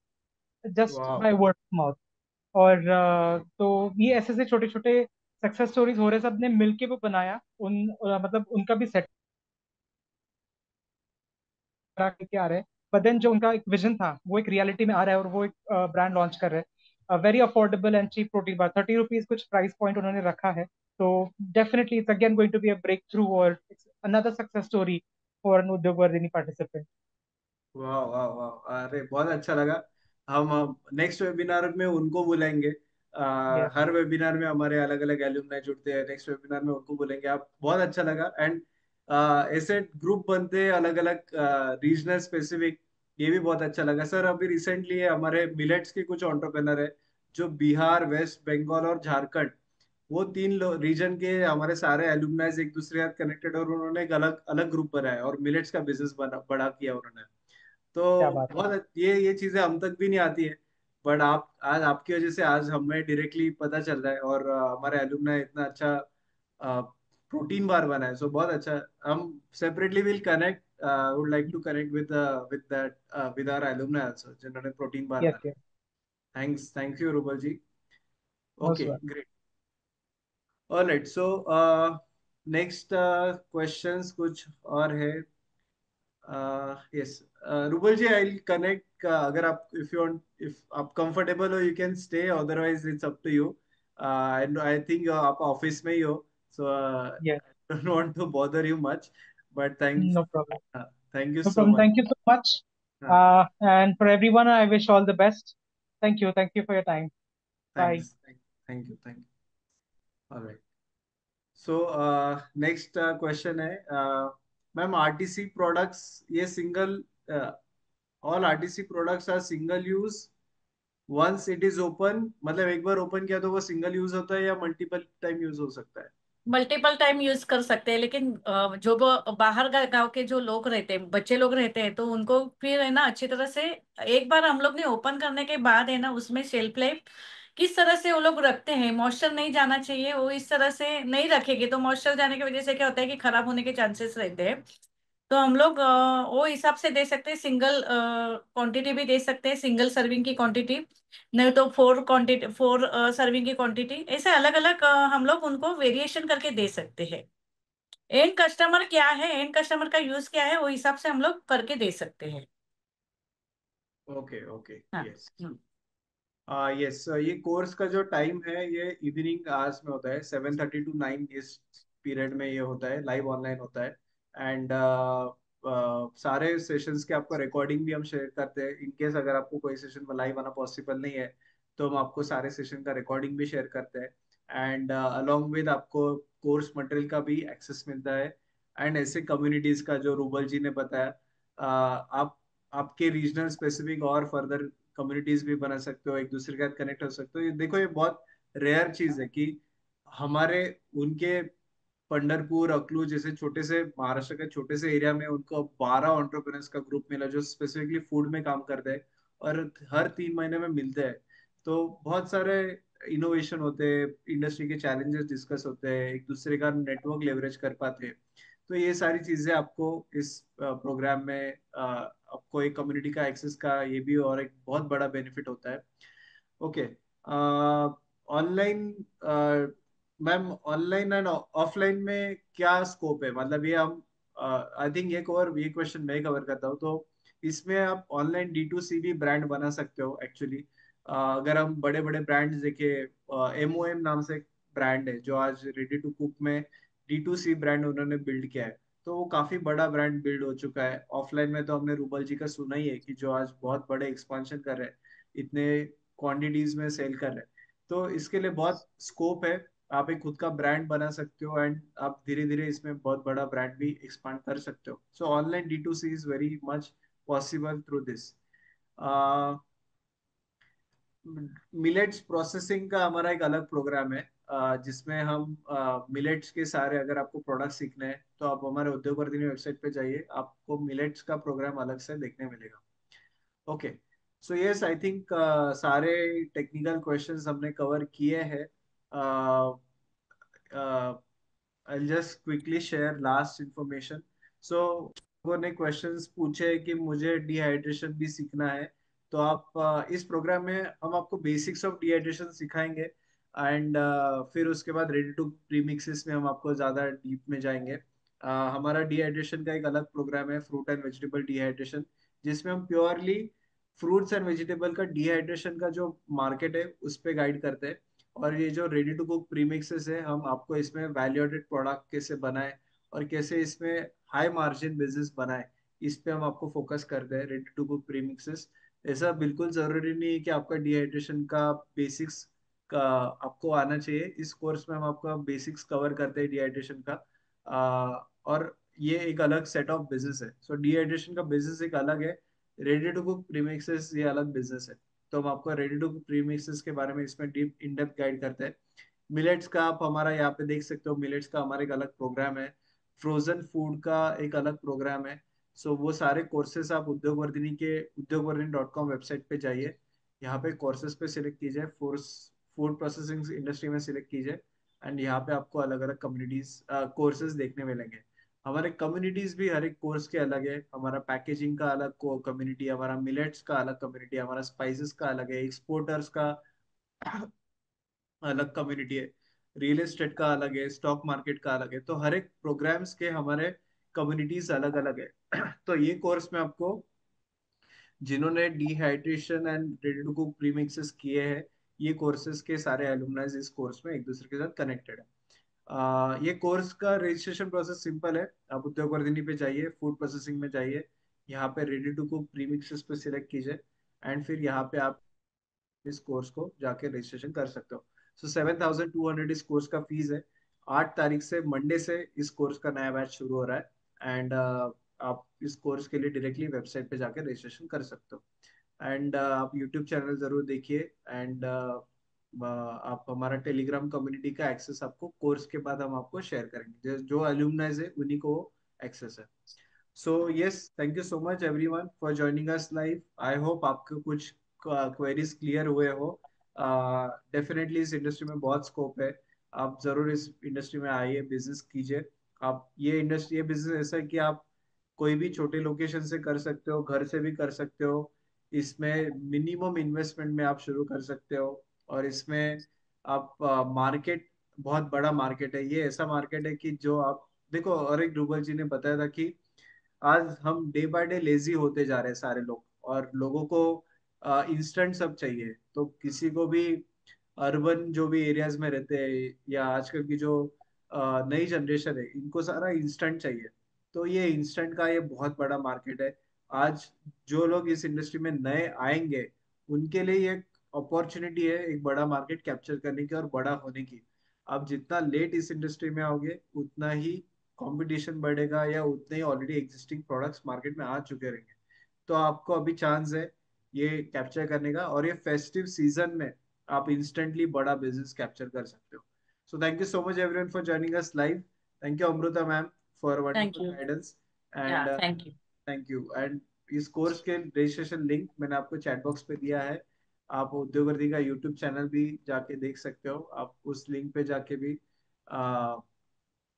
just वाह। By word of mouth. और तो ये ऐसे ऐसे छोटे छोटे सक्सेस स्टोरीज हो रहे, सब ने मिलके वो बनाया। मतलब उनका भी सेट के आ रहे हैं। बट देन जो उनका एक विजन था वो एक रियलिटी में आ रहा है, और वो एक ब्रांड लॉन्च कर रहे हैं। Very affordable and cheap protein bar, 30 rupees कुछ प्राइस पॉइंट उन्होंने रखा है। तो definitely it's again going to be a breakthrough और another success story for an Udyog Vardhini participant. वाह वाह वाह, अरे बहुत अच्छा लगा। हम नेक्स्ट वेबिनार में उनको बुलाएंगे। यस, हर वेबिनार में हमारे अलग अलग एल्यूमनाई जुड़ते हैं, नेक्स्ट वेबिनार में उनको बुलाएंगे। आप बहुत अच्छा लगा। एंड ऐसे ग्रुप बनते हैं अलग अलग रीजनल स्पेसिफिक, ये भी बहुत अच्छा लगा सर। अभी रिसेंटली हमारे मिलेट्स के कुछ एंटरप्रेनर है, जो बिहार, वेस्ट बंगाल और झारखंड, वो तीन रीजन के हमारे सारे एल्यूमनाइज एक दूसरे के साथ कनेक्टेड, और उन्होंने एक अलग अलग ग्रुप बनाया और मिलेट्स का बिजनेस बना बड़ा किया उन्होंने। तो क्या बात है। बहुत ये चीजें हम तक भी नहीं आती है। बट आप आज, आपकी वजह से आज हमें डायरेक्टली पता चल रहा है, और हमारे एलुमनाई इतना अच्छा प्रोटीन बार बना है, सो बहुत अच्छा। हम separately will connect, would like to connect with that, with our alumni also, जिन्होंने प्रोटीन बार यस बनाया। Yes, thanks, thank you Rubal ji. Okay, most welcome. Great. Alright, so next questions कुछ और है। yes, Rubal ji, I'll connect, अगर आप, if you want, if आप comfortable हो, you can stay, otherwise it's up to you. I think आप office में ही हो, सो Yes, I don't want to bother you much, but no problem. Thank you No so problem. मच. Thank you so much. And for everyone, I wish all the best. Thank you. Thank you for your time. Bye. Thanks, thank you, thank you. Alright. So next question है, ma'am RTC products ये single, all RTC products are single use once it is open, मतलब एक बार open किया तो वो single use होता है या मल्टीपल टाइम यूज हो सकता है? मल्टीपल टाइम यूज कर सकते हैं, लेकिन जो वो बाहर गांव के जो लोग रहते हैं, बच्चे लोग रहते हैं, तो उनको फिर है ना अच्छी तरह से एक बार हम लोग ने ओपन करने के बाद है ना उसमें शेल्फ लाइफ किस तरह से वो लोग रखते हैं, मॉइस्चर नहीं जाना चाहिए, वो इस तरह से नहीं रखेंगे तो मॉइस्चर जाने की वजह से क्या होता है कि खराब होने के चांसेस रहते हैं। तो हम लोग वो हिसाब से दे सकते हैं, सिंगल क्वांटिटी भी दे सकते हैं, सिंगल सर्विंग की क्वांटिटी, नहीं तो फोर क्वांटिटी, फोर सर्विंग की क्वांटिटी, ऐसे अलग अलग हम लोग उनको वेरिएशन करके दे सकते हैं। एंड कस्टमर क्या है, एंड कस्टमर का यूज क्या है, वो हिसाब से हम लोग करके दे सकते हैं। ओके, ओके, हाँ। यस. यस, ये कोर्स का जो टाइम है ये इवनिंग आवर्स में होता है, 7:30 to 9 इस पीरियड में ये होता है, लाइव ऑनलाइन होता है. एंड सारे सेशंस के आपको रिकॉर्डिंग भी हम शेयर करते हैं, इन केस अगर आपको कोई सेशन में लाइव आना पॉसिबल नहीं है तो हम आपको सारे सेशन का रिकॉर्डिंग भी शेयर करते हैं. एंड अलोंग विद आपको कोर्स मटेरियल का भी एक्सेस मिलता है. एंड ऐसे कम्युनिटीज का जो रूबल जी ने बताया, आप आपके रीजनल स्पेसिफिक और फर्दर कम्युनिटीज भी बना सकते हो, एक दूसरे के साथ कनेक्ट हो सकते हो. ये देखो, ये बहुत रेयर चीज है कि हमारे उनके पंढरपुर, अकलूज जैसे छोटे से महाराष्ट्र के छोटे से एरिया में उनको 12 एंटरप्रेन्योर्स का ग्रुप मिला जो स्पेसिफिकली फूड में काम करते हैं और हर 3 महीने में मिलते हैं. तो बहुत सारे इनोवेशन होते हैं, इंडस्ट्री के चैलेंजेस डिस्कस होते हैं, एक दूसरे का नेटवर्क लेवरेज कर पाते हैं. तो ये सारी चीजें आपको इस प्रोग्राम में आपको एक कम्युनिटी का एक्सेस का ये भी और एक बहुत बड़ा बेनिफिट होता है. Okay. Online, ma'am online and offline में क्या स्कोप है, मतलब ये हम आई थिंक ये क्वेश्चन मैं कवर करता हूँ. तो इसमें आप ऑनलाइन D2C भी ब्रांड बना सकते हो एक्चुअली. अगर हम बड़े बड़े ब्रांड्स देखे, MOM नाम से एक ब्रांड है जो आज रेडी टू कुक में D2C ब्रांड उन्होंने बिल्ड किया है. तो वो काफी बड़ा ब्रांड बिल्ड हो चुका है. ऑफलाइन में तो हमने रूबल जी का सुना ही है कि जो आज बहुत बड़े एक्सपांशन कर रहे हैं, इतने क्वांटिटीज में सेल कर रहे हैं. तो इसके लिए बहुत स्कोप है, आप एक खुद का ब्रांड बना सकते हो एंड आप धीरे धीरे इसमें बहुत बड़ा ब्रांड भी एक्सपांड कर सकते हो. सो online D2C is very much possible through this. Millets processing का हमारा एक अलग प्रोग्राम है, जिसमें हम मिलेट्स के सारे, अगर आपको प्रोडक्ट सीखने हैं तो आप हमारे उद्योग वर्धिनी वेबसाइट पे जाइए, आपको मिलेट्स का प्रोग्राम अलग से देखने मिलेगा. Okay. So yes, I think सारे टेक्निकल क्वेश्चंस हमने कवर किए हैं. I'll just quickly share last information. So लोगों ने क्वेश्चंस पूछे कि मुझे डिहाइड्रेशन भी सीखना है, तो आप इस प्रोग्राम में हम आपको बेसिक्स ऑफ डिहाइड्रेशन सिखाएंगे. एंड फिर उसके बाद रेडी टू प्रीमिक्सेस में हम आपको ज्यादा डीप में जाएंगे. हमारा डिहाइड्रेशन का एक अलग प्रोग्राम है, फ्रूट एंड वेजिटेबल डिहाइड्रेशन, जिसमें हम प्योरली फ्रूट्स एंड वेजिटेबल का डिहाइड्रेशन का जो मार्केट है उस पर गाइड करते हैं. और ये जो रेडी टू कुक प्रीमिक्सेस है, हम आपको इसमें वैल्यू एडेड प्रोडक्ट कैसे बनाए और कैसे इसमें हाई मार्जिन बिजनेस बनाए, इस पे हम आपको फोकस करते हैं रेडी टू कुक प्रीमिक्सेस. ऐसा बिल्कुल जरूरी नहीं है कि आपका डिहाइड्रेशन का बेसिक्स का आपको आना चाहिए. इस कोर्स में हम आपका बेसिक्स कवर करते हैं डिहाइड्रेशन का. और ये एक अलग सेट ऑफ बिजनेस है. सो डिहाइड्रेशन का बिजनेस एक अलग है, रेडी टू कुक प्रीमिक्सेस ये अलग बिजनेस है. तो हम आपको रेडी टू कुक प्रीमिक्सेस के बारे में इसमें डीप इन डेप्थ गाइड करते हैं. मिलेट्स का आप हमारा यहाँ पे देख सकते हो, मिलेट्स का हमारा एक अलग प्रोग्राम है. फ्रोजन फूड का एक अलग प्रोग्राम है. सो वो सारे कोर्सेस आप उद्योगवर्धिनी.com वेबसाइट पे जाइए, यहाँ पे कोर्सेज पे सिलेक्ट कीजिए, फोर्स फूड प्रोसेसिंग इंडस्ट्री में सिलेक्ट कीजिए. एंड यहाँ पे आपको अलग अलग कम्युनिटीज कोर्सेज देखने मिलेंगे. हमारे कम्युनिटीज भी हर एक कोर्स के अलग है. हमारा पैकेजिंग का अलग कम्युनिटी, हमारा मिलेट्स का अलग कम्युनिटी, हमारा स्पाइसेस का अलग है, एक्सपोर्टर्स का अलग कम्युनिटी है, रियल एस्टेट का अलग है, स्टॉक मार्केट का अलग है. तो हर एक प्रोग्राम्स के हमारे कम्युनिटीज अलग अलग है. तो ये कोर्स में आपको जिन्होंने dehydration and ready to cook premixes किए हैं, ये कोर्सेज के सारे एलुमनाइज इस कोर्स में एक दूसरे के साथ कनेक्टेड है। ये कोर्स का रजिस्ट्रेशन प्रोसेस सिंपल है। आप उद्योग वर्धिनी पे जाइए, फूड प्रोसेसिंग में जाइए, यहाँ पे रेडी टू कुक प्रीमिक्सेस पे सिलेक्ट कीजिए, एंड फिर यहाँ पे आप इस कोर्स को जाके रजिस्ट्रेशन कर सकते हो। सो 7,200 इस कोर्स का फीस है। 8 तारीख से, मंडे से इस कोर्स का नया बैच शुरू हो रहा है, एंड आप इस कोर्स के लिए डायरेक्टली वेबसाइट पे जाके रजिस्ट्रेशन कर सकते हो। एंड आप यूट्यूब चैनल जरूर देखिए, एंड आप हमारा टेलीग्राम कम्युनिटी का एक्सेस आपको कोर्स के बाद हम आपको शेयर करेंगे, जो एल्यूमनाइज है उन्हीं को एक्सेस है। So yes, thank you so much everyone for joining us live. I hope आपको कुछ क्वेरीज क्लियर हुए हो। डेफिनेटली इस इंडस्ट्री में बहुत स्कोप है। आप जरूर इस इंडस्ट्री में आइए, बिजनेस कीजिए। आप ये बिजनेस ऐसा है कि आप कोई भी छोटे लोकेशन से कर सकते हो, घर से भी कर सकते हो। इसमें मिनिमम इन्वेस्टमेंट में आप शुरू कर सकते हो, और इसमें आप मार्केट, बहुत बड़ा मार्केट है ये। ऐसा मार्केट है कि जो आप देखो, और एक डूबल जी ने बताया था कि आज हम डे बाय डे लेजी होते जा रहे हैं सारे लोग, और लोगों को इंस्टेंट सब चाहिए। तो किसी को भी अर्बन जो भी एरियाज में रहते हैं, या आजकल की जो नई जनरेशन है, इनको सारा इंस्टेंट चाहिए। तो ये इंस्टेंट का ये बहुत बड़ा मार्केट है। आज जो लोग इस इंडस्ट्री में नए आएंगे, उनके लिए ये एक अपॉर्चुनिटी है एक बड़ा मार्केट कैप्चर करने की और बड़ा होने की। आप जितना लेट इस इंडस्ट्री में आओगे, उतना ही कंपटीशन बढ़ेगा, या उतने ही ऑलरेडी एग्जिस्टिंग प्रोडक्ट्स मार्केट में आ चुके रहेंगे। तो आपको अभी चांस है ये कैप्चर करने का, और ये फेस्टिव सीजन में आप इंस्टेंटली बड़ा बिजनेस कैप्चर कर सकते हो। So thank you so much everyone for joining us live. Thank you Amrita ma'am for thank wonderful you. Guidance, या and thank you. Thank you. And इस कोर्स के रजिस्ट्रेशन लिंक मैंने आपको चैट बॉक्स पे दिया है। आप उद्योगवर्ती का यूट्यूब चैनल भी जाके देख सकते हो। आप उस लिंक पे जाके भी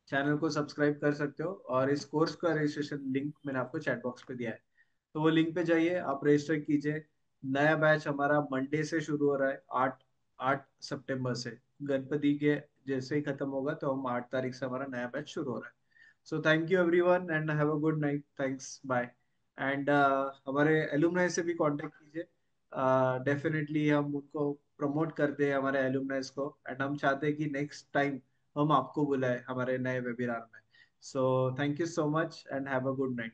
चैनल को सब्सक्राइब कर सकते हो, और इस कोर्स का रजिस्ट्रेशन लिंक मैंने आपको चैट बॉक्स पे दिया है। तो वो लिंक पे जाइए, आप रजिस्टर कीजिए। नया बैच हमारा मंडे से शुरू हो रहा है, 8 सितंबर से। गणपति के जैसे ही खत्म होगा, तो हम 8 तारीख से हमारा नया बैच शुरू हो रहा है। So thank you everyone, and have a good night. Thanks, bye. And हमारे एलुमनाई से भी कांटेक्ट कीजिए। डेफिनेटली हम उनको प्रमोट करते हैं, हमारे एलुमनाइज को, एंड हम चाहते हैं कि नेक्स्ट टाइम हम आपको बुलाए हमारे नए वेबिनार में। सो thank you so much, and have a good night.